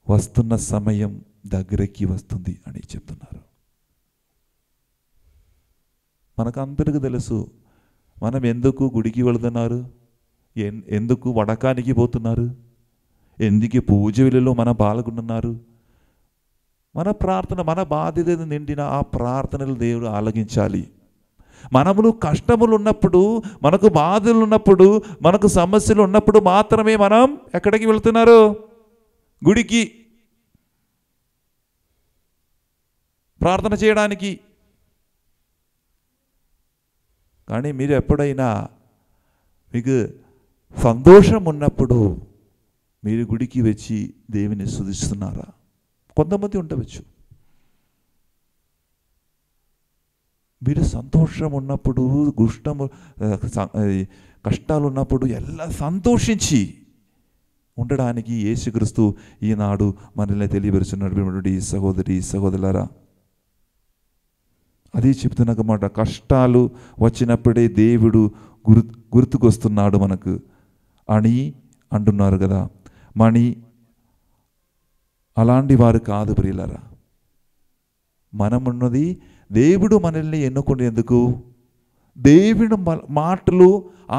C: వస్తున్న సమయం దగ్గరికి వస్తుంది అని చెప్తున్నారు. మనకందరికీ తెలుసు మనం ఎందుకు గుడికి వెళుతున్నారు, ఎందుకు వడకానికి పోతున్నారు, ఎందుకు పూజ విలువలో మనం పాల్గొంటున్నారు. మన ప్రార్థన, మన బాధ్యత నిండిన ఆ ప్రార్థనలు దేవుడు ఆలకించాలి. మనములు కష్టములు ఉన్నప్పుడు, మనకు బాధలు ఉన్నప్పుడు, మనకు సమస్యలు ఉన్నప్పుడు మాత్రమే మనం ఎక్కడికి వెళ్తున్నారు? గుడికి, ప్రార్థన చేయడానికి. కానీ మీరు ఎప్పుడైనా మీకు సంతోషం ఉన్నప్పుడు మీరు గుడికి వచ్చి దేవుని స్తుతిస్తున్నారా? కొంతమంది ఉండవచ్చు. మీరు సంతోషం ఉన్నప్పుడు, కష్టాలు ఉన్నప్పుడు ఎలా సంతోషించి ఉండడానికి యేసుక్రీస్తు ఈనాడు మనల్ని తెలియపరుచున్నటువంటి సహోదరి సహోదరులారా, అది చెప్తున్న మాట. కష్టాలు వచ్చినప్పుడే దేవుడు గుర్తుకొస్తున్నాడు మనకు అని అంటున్నారు కదా. మని అలాంటి వారు కాదు ప్రియులారా. మనమున్నది దేవుడు మనల్ని ఎన్నుకునేందుకు, దేవుని మాటలు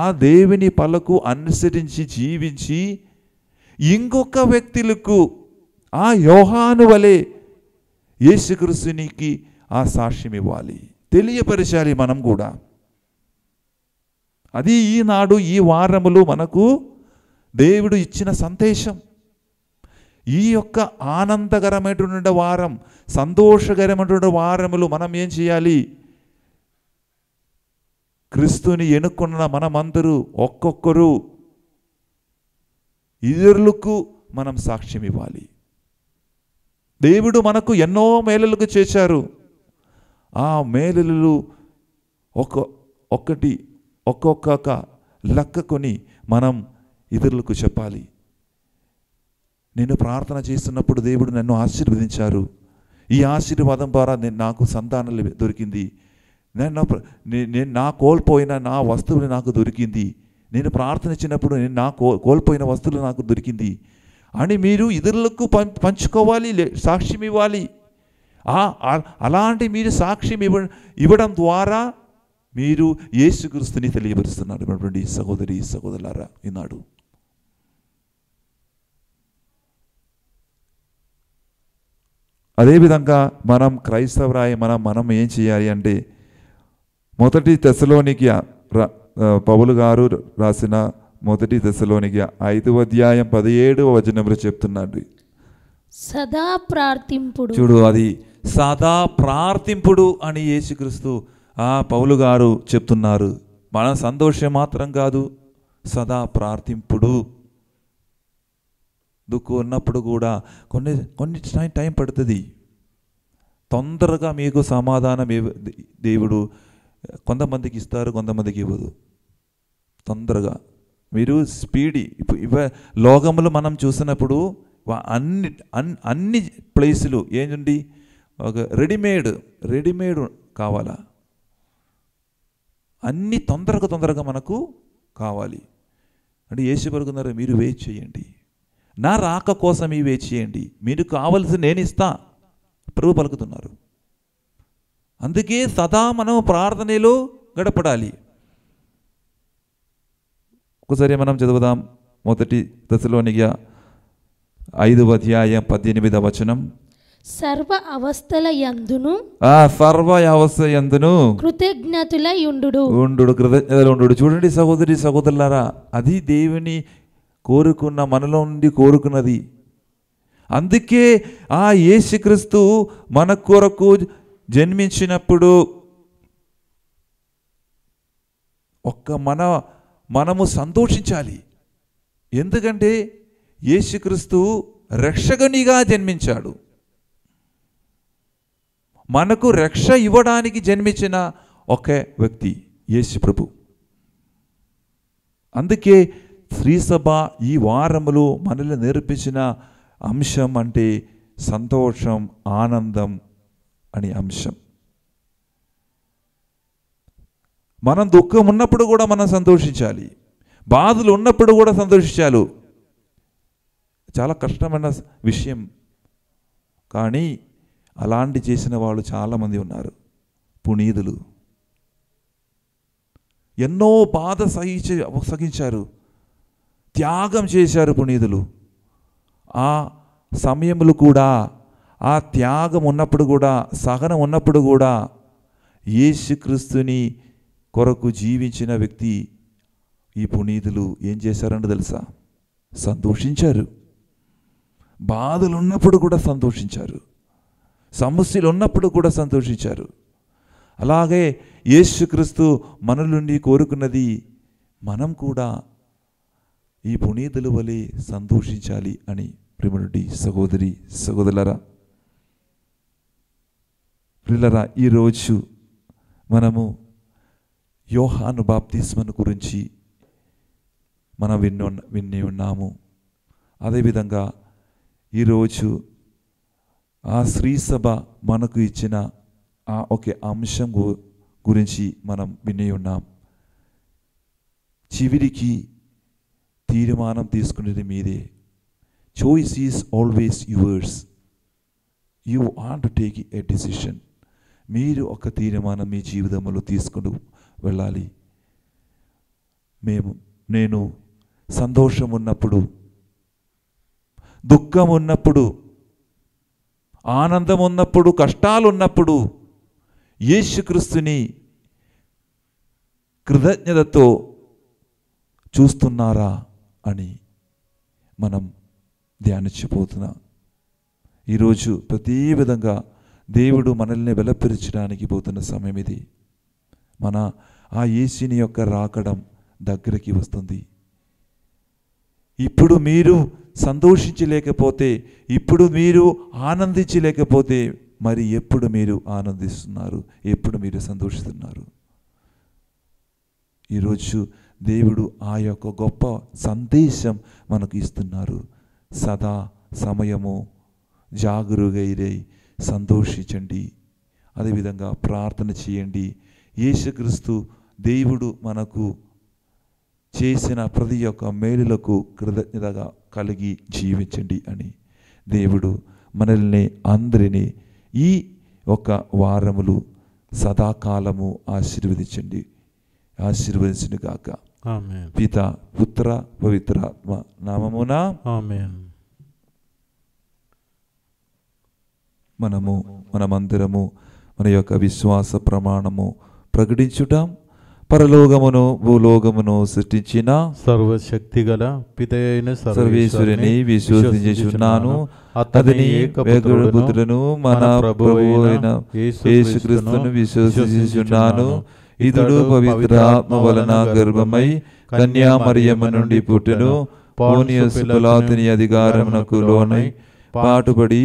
C: ఆ దేవుని పలకు అనుసరించి జీవించి ఇంకొక వ్యక్తులకు ఆ యోహాను వలె యేసుక్రీస్తునికి ఆ సాక్ష్యం ఇవ్వాలి, తెలియపరచాలి మనం కూడా. అది ఈనాడు ఈ వారములు మనకు దేవుడు ఇచ్చిన సందేశం. ఈ యొక్క ఆనందకరమైనటువంటి వారం, సంతోషకరమైనటువంటి వారములు మనం ఏం చేయాలి? క్రీస్తుని ఎన్నుకున్న మనమందరూ ఒక్కొక్కరు ఇతరులకు మనం సాక్ష్యం ఇవ్వాలి. దేవుడు మనకు ఎన్నో మేలులకు చేశారు. ఆ మేలులు ఒక్కొక్క లెక్కకొని మనం ఇతరులకు చెప్పాలి. నేను ప్రార్థన చేస్తున్నప్పుడు దేవుడు నన్ను ఆశీర్వదించారు, ఈ ఆశీర్వాదం ద్వారా నాకు సంతానం దొరికింది, నేను నా కోల్పోయిన నా వస్తువులు నాకు దొరికింది, నేను ప్రార్థన ఇచ్చినప్పుడు నేను నా కోల్పోయిన వస్తువులు నాకు దొరికింది అని మీరు ఇతరులకు పంచుకోవాలి, సాక్ష్యం ఇవ్వాలి. అలాంటి మీరు సాక్ష్యం ఇవ్వడం ద్వారా మీరు యేసుక్రీస్తుని తెలియపరుస్తున్నారు సహోదరి సహోదరులారా ఈనాడు. అదేవిధంగా మనం క్రైస్తవరాయి మనం ఏం చేయాలి అంటే, మొదటి తెస్సలోనికయ పౌలు గారు రాసిన మొదటి తెస్సలోనికయ 5వ అధ్యాయం 17వ వచనంలో చెప్తున్నాడు,
F: సదా ప్రార్థింపుడు.
C: చూడు, అది సదా ప్రార్థింపుడు అని యేసుక్రీస్తు పౌలు గారు చెప్తున్నారు. మన సంతోషం మాత్రం కాదు, సదా ప్రార్థింపుడు. దుఃఖం ఉన్నప్పుడు కూడా కొన్ని టైం పడుతుంది. తొందరగా మీకు సమాధానం దేవుడు కొంతమందికి ఇస్తారు, కొంతమందికి ఇవ్వదు. తొందరగా మీరు స్పీడీ లోకములు మనం చూసినప్పుడు అన్ని ప్లేసులు ఏంటండి, ఒక రెడీమేడ్ కావాలా, అన్నీ తొందరగా మనకు కావాలి అంటే యేసు పలుకున్నారు, మీరు వెయిట్ చేయండి, నా రాక కోసం ఈ వెయిట్ చేయండి, మీకు కావలసి నేను ఇస్తా ప్రభు పలుకుతున్నారు. అందుకే సదా మనం ప్రార్థనలో గడపడాలి. ఒకసారి మనం చదువుదాం మొదటి తెస్సలోనికయ 5వ అధ్యాయం 18వ వచనం.
F: సర్వ అవస్థల యందును కృతజ్ఞతలై
C: ఉండు. చూడండి సహోదరి సహోదరులారా, అది దేవుని కోరుకున్న, మనలో నుండి కోరుకున్నది. అందుకే ఆ యేసుక్రీస్తు మన కొరకు జన్మించినప్పుడు మనము సంతోషించాలి. ఎందుకంటే యేసుక్రీస్తు రక్షకునిగా జన్మించాడు. మనకు రక్ష ఇవ్వడానికి జన్మించిన ఒకే వ్యక్తి యేసు ప్రభు. అందుకే శ్రీసభ ఈ వారములు మనల్ని నేర్పించిన అంశం అంటే సంతోషం, ఆనందం అని అంశం. మనం దుఃఖం ఉన్నప్పుడు కూడా మనం సంతోషించాలి, బాధలు ఉన్నప్పుడు కూడా సంతోషించాలి. చాలా కష్టమైన విషయం, కానీ అలాంటి చేసిన వాళ్ళు చాలామంది ఉన్నారు. పునీతులు ఎన్నో బాధ సహించారు, త్యాగం చేశారు పునీతులు. ఆ సమయంలో కూడా, ఆ త్యాగం ఉన్నప్పుడు కూడా, సహనం ఉన్నప్పుడు కూడా యేసుక్రీస్తుని కొరకు జీవించిన వ్యక్తి ఈ పునీతులు ఏం చేశారంటే తెలుసా? సంతోషించారు. బాధలు ఉన్నప్పుడు కూడా సంతోషించారు, సమస్యలు ఉన్నప్పుడు కూడా సంతోషించారు. అలాగే యేసుక్రీస్తు మన నుండి కోరుకున్నది మనం కూడా ఈ పునీతుల వలె సంతోషించాలి అని. ప్రియమైనటువంటి సహోదరి సహోదరులారా, ప్రియులారా, ఈరోజు మనము యోహాను బాప్తిస్మను గురించి మనం విని ఉన్నాము. అదేవిధంగా ఈరోజు ఆ శ్రీసభ మనకు ఇచ్చిన ఆ ఒక అంశం గురించి మనం విని ఉన్నాం. చివరికి తీర్మానం తీసుకునేది మీరే. Choice is always yours. You want to take a decision. మీరు ఒక తీర్మానం మీ జీవితంలో తీసుకుని వెళ్ళాలి. నేను సంతోషం ఉన్నప్పుడు, దుఃఖం ఉన్నప్పుడు, ఆనందం ఉన్నప్పుడు, కష్టాలు ఉన్నప్పుడు యేసుక్రీస్తుని కృతజ్ఞతతో చూస్తున్నారా అని మనం ధ్యానించిపోతున్నాం. ఈరోజు ప్రతి విధంగా దేవుడు మనల్ని బలపరచడానికి పోతున్న సమయం ఇది. మన ఆ యేసుని యొక్క రాకడం దగ్గరికి వస్తుంది. ఇప్పుడు మీరు సంతోషించలేకపోతే, ఇప్పుడు మీరు ఆనందించలేకపోతే మరి ఎప్పుడు మీరు ఆనందిస్తున్నారు, ఎప్పుడు మీరు సంతోషిస్తున్నారు? ఈరోజు దేవుడు ఆ యొక్క గొప్ప సందేశం మనకు ఇస్తున్నారు. సదా సమయము జాగరూకై సంతోషించండి, అదేవిధంగా ప్రార్థన చేయండి. యేసుక్రీస్తు దేవుడు మనకు చేసిన ప్రతి ఒక్క మేలులకు కృతజ్ఞతగా కలిగి జీవించండి అని దేవుడు మనల్ని అందరినీ ఈ ఒక వారములు సదాకాలము ఆశీర్వదించును గాక.
B: ఆమేన్.
C: పిత పుత్ర పవిత్రాత్మ నామమున
B: ఆమేన్.
C: మనమందరము మన యొక్క విశ్వాస ప్రమాణము ప్రకటించుటాం. పరలోకమును భూలోకమును సృష్టించిన
B: సర్వశక్తి గల పితయైన
C: సర్వేశ్వరుని విశ్వసించుచున్నాను. అతని ఏకపుత్రుడును మన ప్రభువు అయిన యేసుక్రీస్తును విశ్వసించుచున్నాను. ఇతడు పవిత్రాత్మ వలన గర్భమై కన్యా మరియమ్మ నుండి పుట్టెను. పోనియసు పిలాతుని అధికారమునకు లోనై పాటుపడి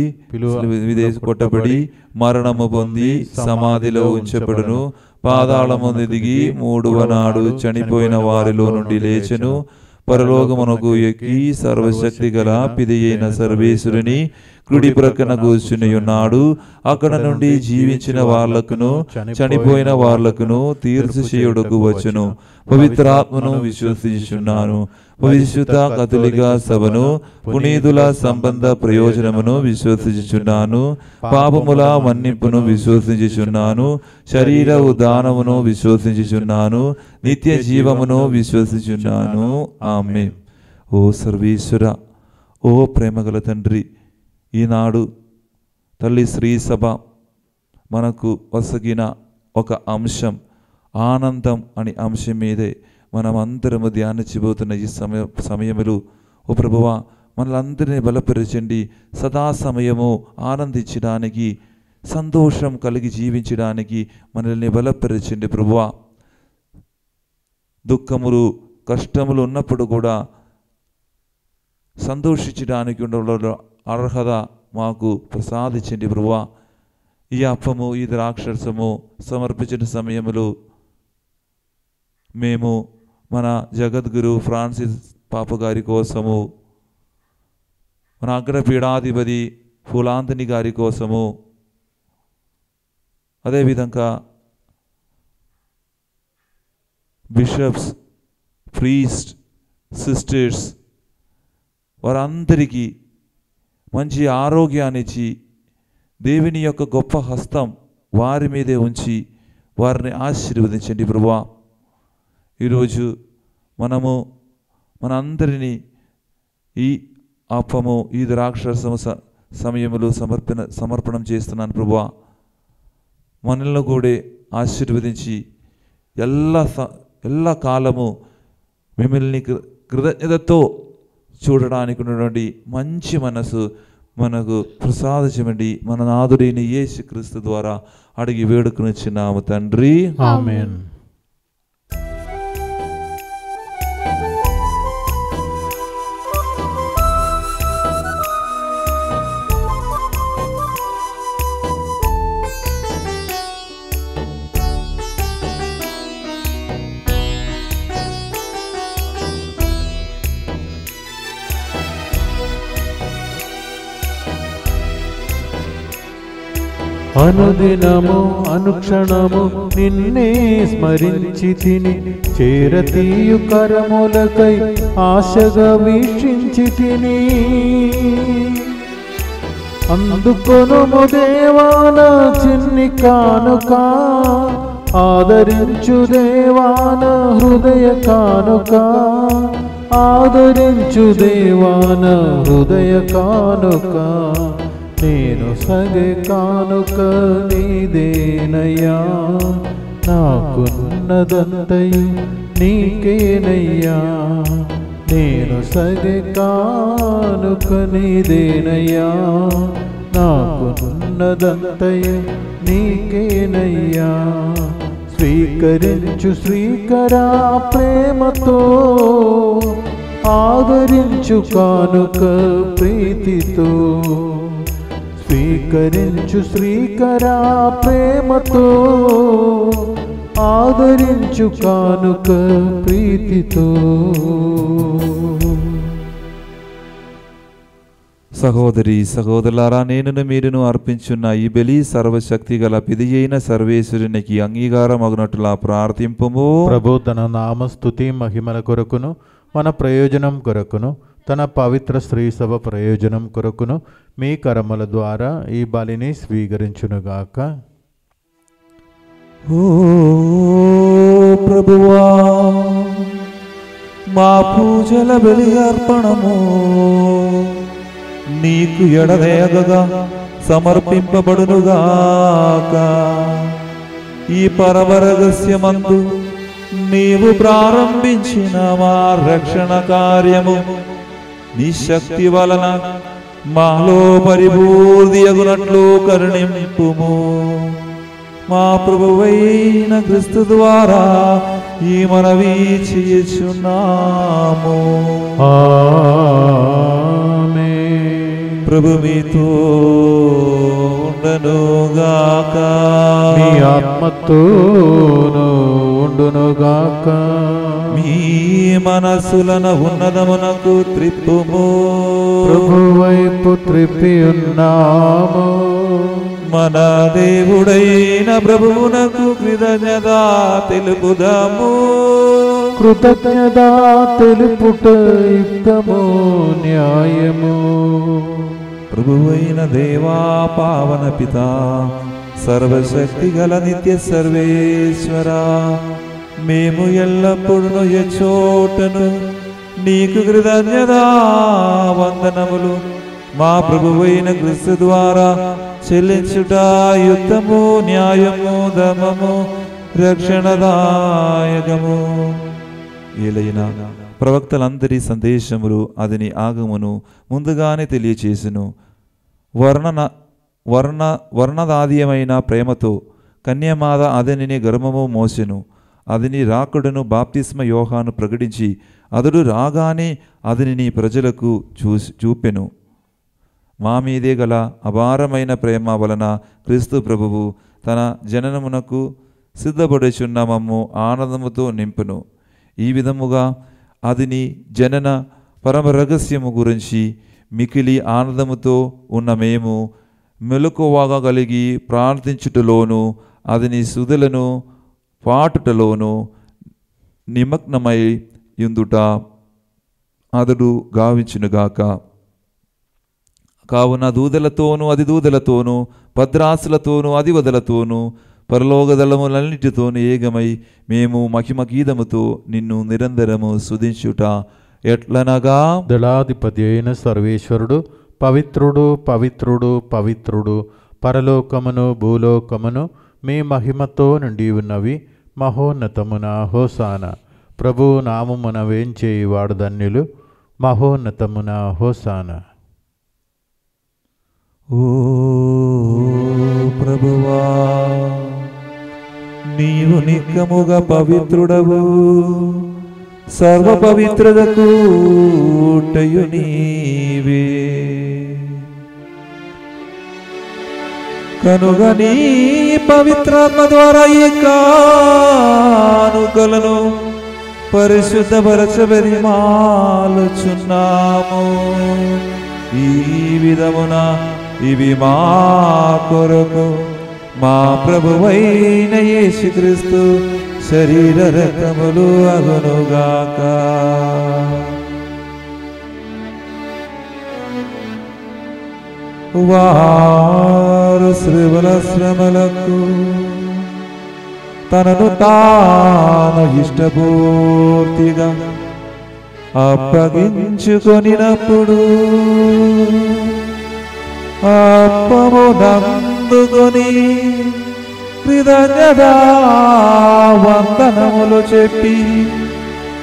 C: కొట్టబడి మరణము పొంది సమాధిలో ఉంచబడును. పాతాళము దిగి మూడవ నాడు చనిపోయిన వారిలో నుండి లేచెను. పరలోకమునకు ఎక్కి సర్వశక్తి గల పిదయైన సర్వేశ్వరుని కుడి ప్రక్కన కూర్చుని ఉన్నాడు. అక్కడ నుండి జీవించిన వాళ్లకును చనిపోయిన వాళ్లకును తీర్పు చేయుటకు వచ్చును. పవిత్రాత్మను విశ్వసించుచున్నాను. పరిశుద్ధ కథలిక సభను పునీతుల సంబంధ ప్రయోజనమును విశ్వసించుచున్నాను. పాపముల మన్నింపును విశ్వసించుచున్నాను. శరీర ఉదానమును విశ్వసించుచున్నాను. నిత్య జీవమును విశ్వసించుచున్నాను. ఆమేన్. ఓ సర్వేశ్వర, ఓ ప్రేమగల తండ్రి, ఈనాడు తల్లి శ్రీ సభ మనకు వసగిన ఒక అంశం ఆనందం అనే అంశం మీదే మనమందరము ధ్యానించబోతున్న ఈ సమయములు ఓ ప్రభువా మనలందరినీ బలపరచండి. సదా సమయము ఆనందించడానికి, సంతోషం కలిగి జీవించడానికి మనల్ని బలపరచండి ప్రభువా. దుఃఖములు కష్టములు ఉన్నప్పుడు కూడా సంతోషించడానికి ఉండే అర్హత మాకు ప్రసాదించండి ప్రభువా. ఈ అప్పము ఈ ద్రాక్షరసము సమర్పించిన సమయములు మేము మన జగద్గురు ఫ్రాన్సిస్ పాప గారి కోసము, మన అగ్రపీఠాధిపతి ఫులాంతని గారి కోసము, అదేవిధంగా బిషప్స్, ప్రీస్ట్, సిస్టర్స్ వారందరికీ మంచి ఆరోగ్యాన్ని ఇచ్చి దేవుని యొక్క గొప్ప హస్తం వారి మీదే ఉంచి వారిని ఆశీర్వదించండి ప్రభువా. ఈరోజు మనము మనందరినీ ఈ అప్పము ఈ ద్రాక్షరసము సమయములు సమర్పణం చేస్తున్నాను ప్రభువా. మనల్ని కూడా ఆశీర్వదించి ఎల్ల కాలము మిమ్మల్ని కృతజ్ఞతతో చూడడానికి ఉన్నటువంటి మంచి మనసు మనకు ప్రసాదించండి. మన నాథుడైన యేసుక్రీస్తు ద్వారా అడిగి వేడుకొనుచున్నాము తండ్రి.
B: ఆమేన్. అనుదినము అనుక్షణము నిన్నే స్మరించి తిని చేరతీయు కరములకై ఆశగా వీక్షించి తిని అందుకొనుము దేవాన చిన్ని కానుక ఆదరించు దేవాన హృదయ కానుక ఆదరించు దేవాన హృదయ కానుక నేను సగే కానుక నీదేనయ్యా నాకున్నదంతయు నీకేనయ్యా నేను సగే కానుక నీదేనయ్యా నాకున్నదంతయు నీకేనయ్యా స్వీకరించు శ్రీకరా ప్రేమతో ఆదరించు కానుక ప్రీతితో స్వీకరించు శ్రీకరా ప్రేమతో ఆదరించు కానుక ప్రీతితో.
C: సహోదరి సహోదరులారా, నేనును మీరును అర్పించున్న ఈ బలి సర్వశక్తి గల పిది అయిన సర్వేశ్వరునికి అంగీకారమగునట్లా ప్రార్థింపుము.
B: ప్రభు తన నామస్తుతి మహిమల కొరకును మన ప్రయోజనం కొరకును తన పవిత్ర స్త్రీ సభ ప్రయోజనం కొరకును మీ కర్మల ద్వారా ఈ బలిని స్వీకరించునుగాక.
C: ఓ ప్రభువా, మా పూజల బలి అర్పణము నీకు ఎడవేగగా సమర్పింపబడునుగాక. ఈ పరమరహస్యమందు నీవు ప్రారంభించిన మా రక్షణ కార్యము నీ శక్తి వలన మాలో పరిపూర్తియగునట్లు కరుణింపుము. మా ప్రభువైన క్రీస్తు ద్వారా ఈ మనవి చేయుచున్నాము.
B: ఆమేన్.
C: ప్రభు మీతో ఉండనుగాక,
B: మీ ఆత్మతోను ఉండునుగాక.
C: మీ మనసులను ఉన్నతమునకు త్రిప్పుము.
B: ప్రభు వైపు త్రిప్పి ఉన్నాము.
C: మన దేవుడైన ప్రభువునకు కృతజ్ఞత తెలుపుదాము.
B: కృతజ్ఞత తెలుపుట యుక్తము న్యాయము.
C: ప్రభువైన దేవా పావన పిత సర్వశక్తి గల నిత్య సర్వేశ్వర, మేము ఎల్లప్పుడూ ఎచ్చోటను నీకు కృతజ్ఞతా వందనములు మా ప్రభువైన క్రీస్తు ద్వారా చెల్లించుట యుక్తము న్యాయము ధర్మము రక్షణదాయకము. ఏలైనా ప్రవక్తలందరి సందేశములు అదిని ఆగమును ముందుగానే తెలియచేసును. వర్ణదాదీయమైన ప్రేమతో కన్యమాద అతనిని గర్భము మోసెను. అతని రాకుడను బాప్తిస్మ యోహాను ప్రకటించి అతడు రాగానే అతనిని ప్రజలకు చూపెను. మా మీదే గల అపారమైన ప్రేమ వలన క్రీస్తు ప్రభువు తన జననమునకు సిద్ధపడుచున్న మమ్ము ఆనందముతో నింపును. ఈ విధముగా అతని జనన పరమ రహస్యము గురించి మికిలి ఆనందముతో ఉన్న మేము మెలకువగా కలిగి ప్రార్థించుటలోను అతని సుధులను పాటుటలోను నిమగ్నమై యుందుట అతడు గావించునుగాక. కావున దూదలతోనూ అధిదూదలతోనూ భద్రాసులతోనూ అధివదలతోనూ పరలోకదళములన్నిటితోనూ ఏకమై మేము మహిమగీతముతో నిన్ను నిరంతరము స్తుతించుట ఎట్లనగా,
B: దళాధిపతి అయిన సర్వేశ్వరుడు పవిత్రుడు పవిత్రుడు పవిత్రుడు, పరలోకమును భూలోకమును మీ మహిమతో నిండి ఉన్నవి. మహోన్నతమున హోసాన. ప్రభు నామమున వేంచేయువాడు ధన్యులు. మహోన్నతమున హోసాన.
C: ఓ ప్రభువా, నీవు నిత్యముగా పవిత్రుడవు, సర్వ పవిత్రతకు ఊటయు నీవే. కనుక నీ పవిత్రాత్మ ద్వారా ఈ కానుకలను పరిశుద్ధపరచబడి మాలుచున్నాము. ఈ విధమున ఇవి మా కొరకు మా ప్రభువైన యేసుక్రీస్తు శరీర రక్తములు అగునుగాక. వారు శ్రమలకు తనను తాను ఇష్టపూర్తిగా అప్పగించుకొనినప్పుడు అప్పమునందుకొని కృతజ్ఞతా వందనములు చెప్పి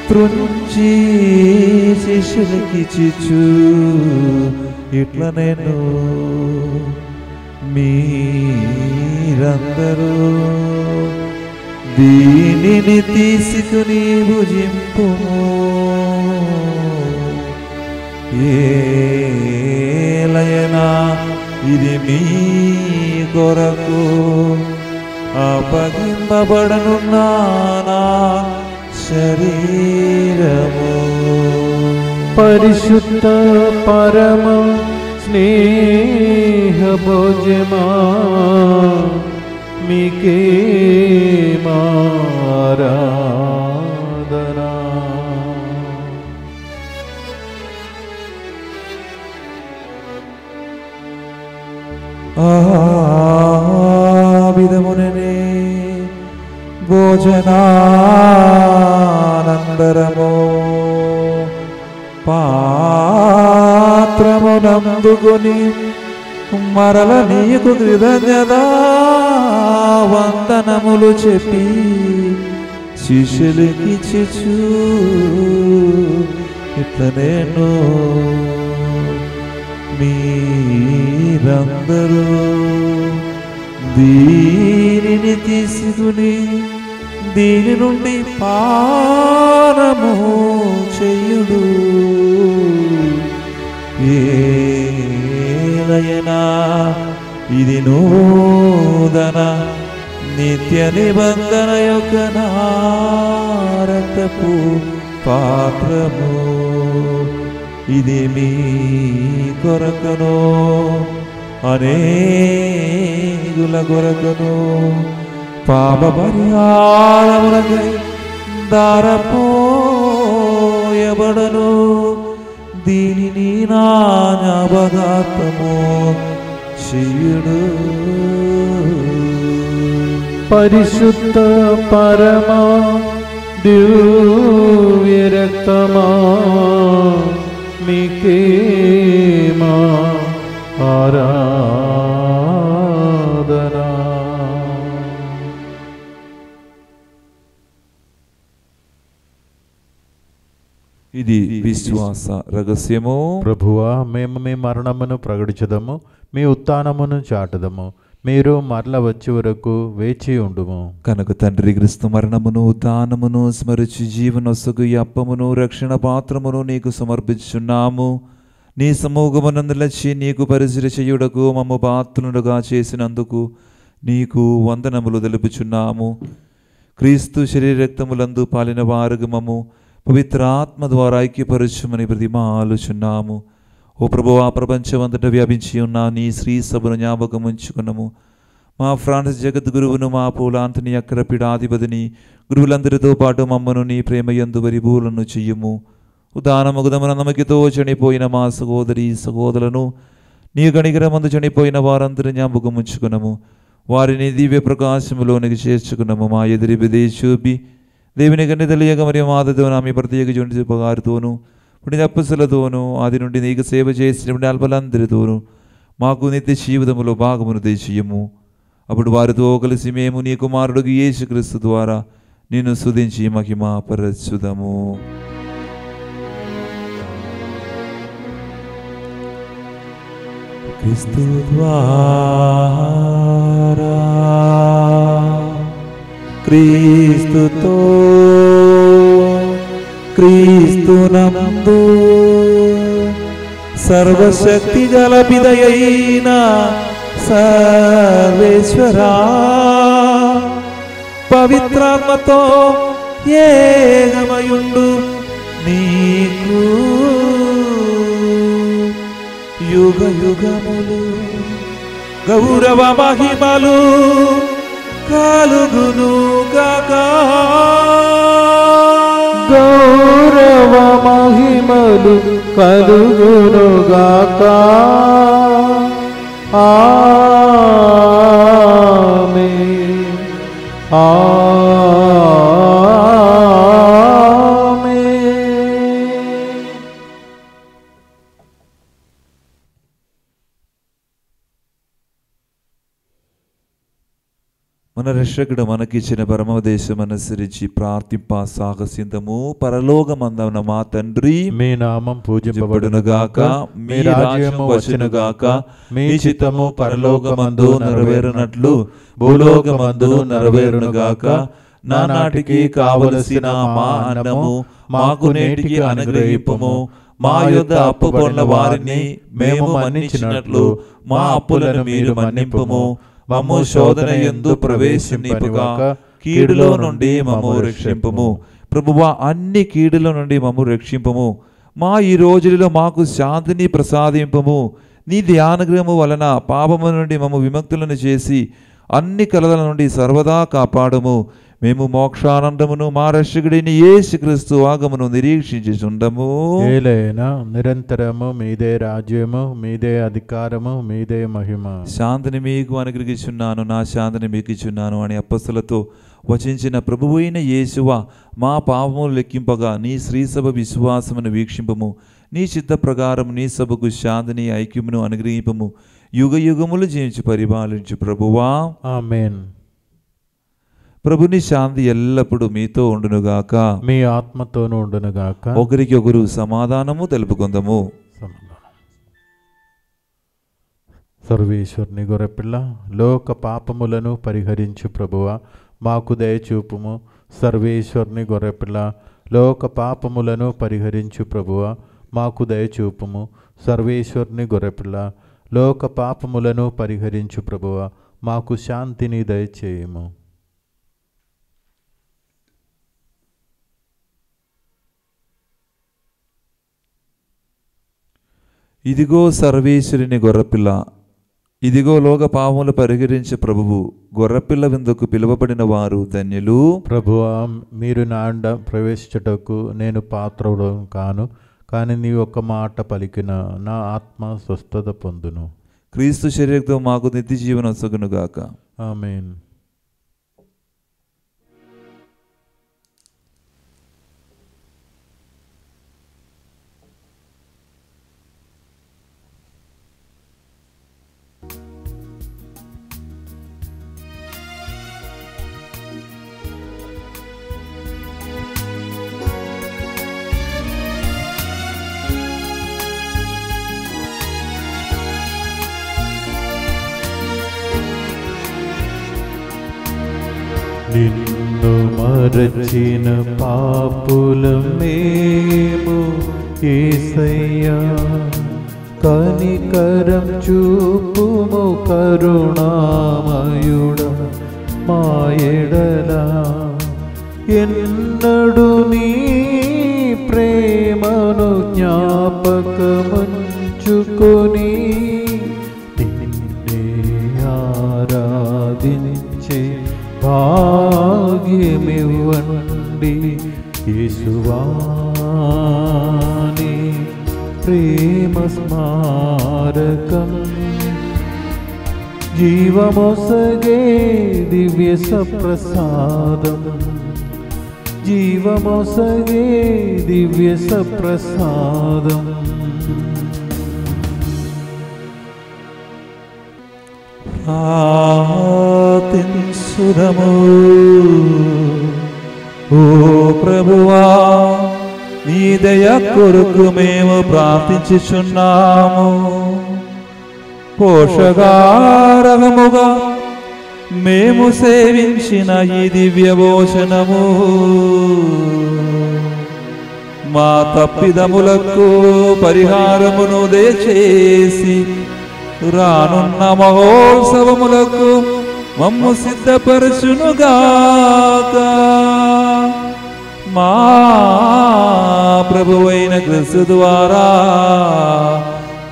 C: త్రుంచి శిష్యులకిచ్చిచ్చు ఇట్లా నేను మీరందరూ దీనిని తీసుకుని భుజింపుము. ఏలయనా ఇది మీ కొరకు అప్పగింపబడనున్న నా శరీరము.
B: పరిశుద్ధ పరమ స్నేహ భోజమా మీకే ఆరాధనా.
C: ఆ విధముననే భోజనానందరము పాత్రమునందుకొని మరల నీకు కృతజ్ఞతా వందనములు చెప్పి శిష్యులకిచ్చిచ్చు ఇట్లా నేను మీరందరూ దీనిని తీసుకుని దీని నుండి పానము చేయుడు. ఏలయనా ఇది నూతన నిత్య నిబంధన యొక్క నా రక్తపు పాత్రము. ఇది మీ కొరకును అనేకుల కొరకును పాప పరిహారములకై దారపోయబడను. దీనిని నా జ్ఞాపకార్థము చేయుడు.
B: పరిశుద్ధ పరమ దివ్య రక్తమా మీకే ఆరాధనా.
C: ఇది విశ్వాస రహస్యము.
B: ప్రభువా, మేము మీ మరణమును ప్రకటించదము, మీ ఉత్థానమును చాటదము. మీరు మరల వచ్చే వరకు వేచి ఉండుము.
C: కనుక తండ్రి, క్రీస్తు మరణమును ఉత్థానమును స్మరించి జీవనొసగు ఈ అప్పమును రక్షణ పాత్రమును నీకు సమర్పించున్నాము. నీ సమూహమునందు నిలిచి నీకు పరిచర్య చేయుటకు మమ్ము పాత్రులుగా చేసినందుకు నీకు వందనములు తెలుపుచున్నాము. క్రీస్తు శరీర రక్తములందు పాలిన వారుగా మమ్ము పవిత్ర ఆత్మ ద్వారా ఐక్యపరచుమని బ్రతిమాలుచున్నాము. ఓ ప్రభువా, ప్రపంచమంతటా వ్యాపించి ఉన్న నీ శ్రీ సభను జ్ఞాపకం ఉంచుకున్నాము. మా ఫ్రాన్స్ జగద్గురువును, మా పూలాంతని అక్కడ పీఠాధిపతిని, గురువులందరితో పాటు మమ్మను నీ ప్రేమయందు పరిపూర్ణను చెయ్యము. ఉదానముగుదమున నమ్మకితో చనిపోయిన మా సహోదరి సహోదరులను నీ కనికరమందు చనిపోయిన వారందరూ జ్ఞాపకం ఉంచుకున్నాము. వారిని దివ్య ప్రకాశములోనికి చేర్చుకున్నాము. మా ఎదురి బెదే చూపి దేవుని కన్ని తెలియక మరియు మాదతోను ఆమె ప్రత్యేక జుండి పగారుతోనూ పుణ్య అప్పసులతోనూ ఆది నుండి నీకు సేవ చేసిన అల్పలందరితోనూ మాకు నిత్య జీవితములో భాగమును తెచ్చియము. అప్పుడు వారితో కలిసి మేము నీ కుమారుడు యేసుక్రీస్తు ద్వారా నిన్ను స్తుతించి మహిమ పరచుదము. క్రీస్తు ద్వారా క్రీస్తుతో క్రీస్తునందు సర్వశక్తి గల పిదయైన సర్వేశ్వరా పవిత్రాత్మతో ఏకమయుండు నీకు యుగ యుగములు గౌరవ మహిమలు కలుగును గాక.
B: గౌరవ మహిమలు కలుగును గాక. ఆమేన్.
C: మన రక్షకుడు మనకిచ్చిన పరమదేశం అనుసరించి ప్రార్థింప సాహసిందము. పరలోకమందున్న మా తండ్రి,
B: మీ నామం
C: పూజింపబడును గాక, మీ రాజ్యము వచ్చును గాక, మీ చిత్తము పరలోకమందు నెరవేరునట్లు భూలోకమందు నెరవేరును గాక. నానాటికి కావలసిన మా అన్నము మాకు నేటికి అనుగ్రహింపుము. మా యొద్ద అప్పు కొన్న వారిని మేము మన్నించినట్లు మా అప్పులను మీరు మన్నింపుము. మమ్ము శోధన యందు ప్రవేశింపగా కీడులో నుండి మమ్ము రక్షింపుము. ప్రభువా, అన్ని కీడుల నుండి మమ్ము రక్షింపుము. మా ఈ రోజులలో మాకు శాంతిని ప్రసాదింపుము. నీ ధ్యానగ్రహము వలన పాపము నుండి మమ్ము విముక్తులను చేసి అన్ని కలతల నుండి సర్వదా కాపాడుము. మేము మోక్షానందమును మా రక్షకుడైన యేసుక్రీస్తు ఆగమును నిరీక్షించుచుండము.
B: ఏలైనా నిరంతరము మీదే రాజ్యము, మీదే అధికారము, మీదే మహిమ.
C: శాంతిని మీకు అనుగ్రహించున్నాను, నా శాంతిని మీకు ఇచ్చున్నాను అని అపొస్తలులతో వచించిన ప్రభువైన యేసువా, మా పాపములు లెక్కింపగా నీ శ్రీసభ విశ్వాసమును వీక్షింపము. నీ చిత్త ప్రకారం నీ సభకు శాంతిని ఐక్యమును అనుగ్రహింపము. యుగ యుగములు జీవించి పరిపాలించు ప్రభువా.
B: ఆమేన్.
C: ప్రభుని శాంతి ఎల్లప్పుడూ మీతో ఉండునుగాక,
B: మీ ఆత్మతోనూ ఉండునుగాక.
C: ఒకరికి ఒకరు సమాధానము తెలుపుకుందాము.
B: సర్వేశ్వరుని గొర్రెపిల్ల, లోక పాపములను పరిహరించు ప్రభువా, మాకు దయచూపుము. సర్వేశ్వరుని గొర్రెపిల్ల, లోక పాపములను పరిహరించు ప్రభువా, మాకు దయచూపుము. సర్వేశ్వరుని గొర్రెపిల్ల, లోక పాపములను పరిహరించు ప్రభువా, మాకు శాంతిని దయచేయము.
C: ఇదిగో సర్వేశ్వరుని గొర్రెపిల్ల, ఇదిగో లోక పాపములు పరిహరించే ప్రభువు. గొర్రెపిల్ల విందుకు పిలువబడిన వారు ధన్యులు.
B: ప్రభువా, మీరు నా అండ ప్రవేశించుటకు నేను పాత్రుడు కాను, కానీ నీ ఒక్క మాట పలికిన నా ఆత్మ స్వస్థత పొందును.
C: క్రీస్తు శరీరంతో మాకు నిత్య జీవనం సగునుగాక.
B: ఆమేన్. నిన్ను మరచిన పాపులం మేము యేసయ్యా, కనికరం చూపుము కరుణామయుడా మా ఎడల. ఎన్నడు నీ ప్రేమను జ్ఞాపకముంచుకొని నిన్నే ఆరాధించే భాగ్యమివ్వండి యేసువాని ప్రేమ స్మారకం. జీవమొసగే దివ్య సప్రసాదం, జీవమొసగే దివ్య సప్రసాదం.
C: ప్రార్థించుదము. ఓ ప్రభువా, నీ దయ కొరకు మేము ప్రార్థించుచున్నాము. పోషకారముగా మేము సేవించిన ఈ దివ్య భోజనము మా తప్పిదములకు పరిహారమును దయచేసి రానున్న మహోత్సవములకు మమ్ము సిద్ధపరచునుగాక. మా ప్రభువైన క్రీస్తు ద్వారా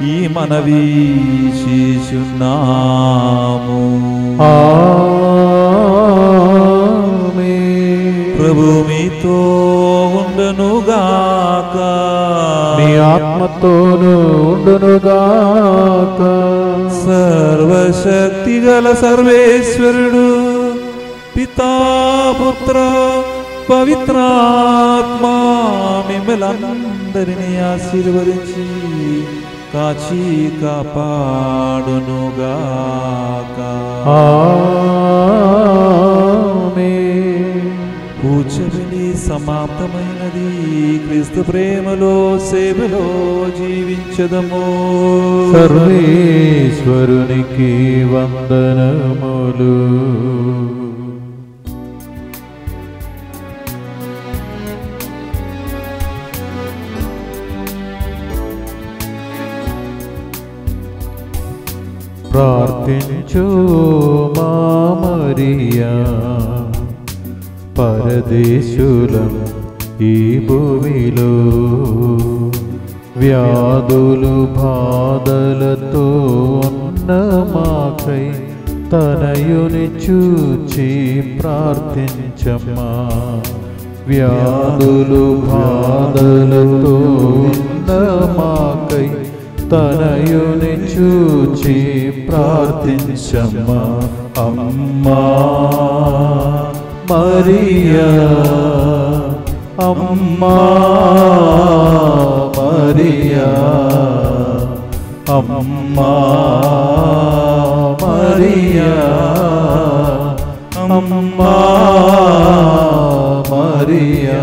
C: ఈ మనవి చేయుచున్నాము. ప్రభు మీతో ఉండునుగాక.
B: మీ ఆత్మతోను ఉండునుగాక.
C: సర్వశక్తి గల సర్వేశ్వరుడు పితా పుత్ర పవిత్రాత్మ మిమ్మల్నందరినీ ఆశీర్వదించి కాచి కాపాడునుగాక. పూజబలి సమాప్తమైనది. క్రీస్తు ప్రేమలో సేవలో జీవించదము.
B: సర్వేశ్వరునికి వందనములు. ప్రార్థించు మా మరియా, పరదేశులం ఈ భూమిలో వ్యాధులు బాధలతో ఉన్న మాకై తనయుని చూచి ప్రార్థించమ్మా. వ్యాధులు బాధలతో ఉన్న మాకై తనయుని చూచి ప్రార్థించమ్మా. అమ్మా మరియా, అమ్మా మరియా, అమ్మా మరియా, అమ్మా మరియా.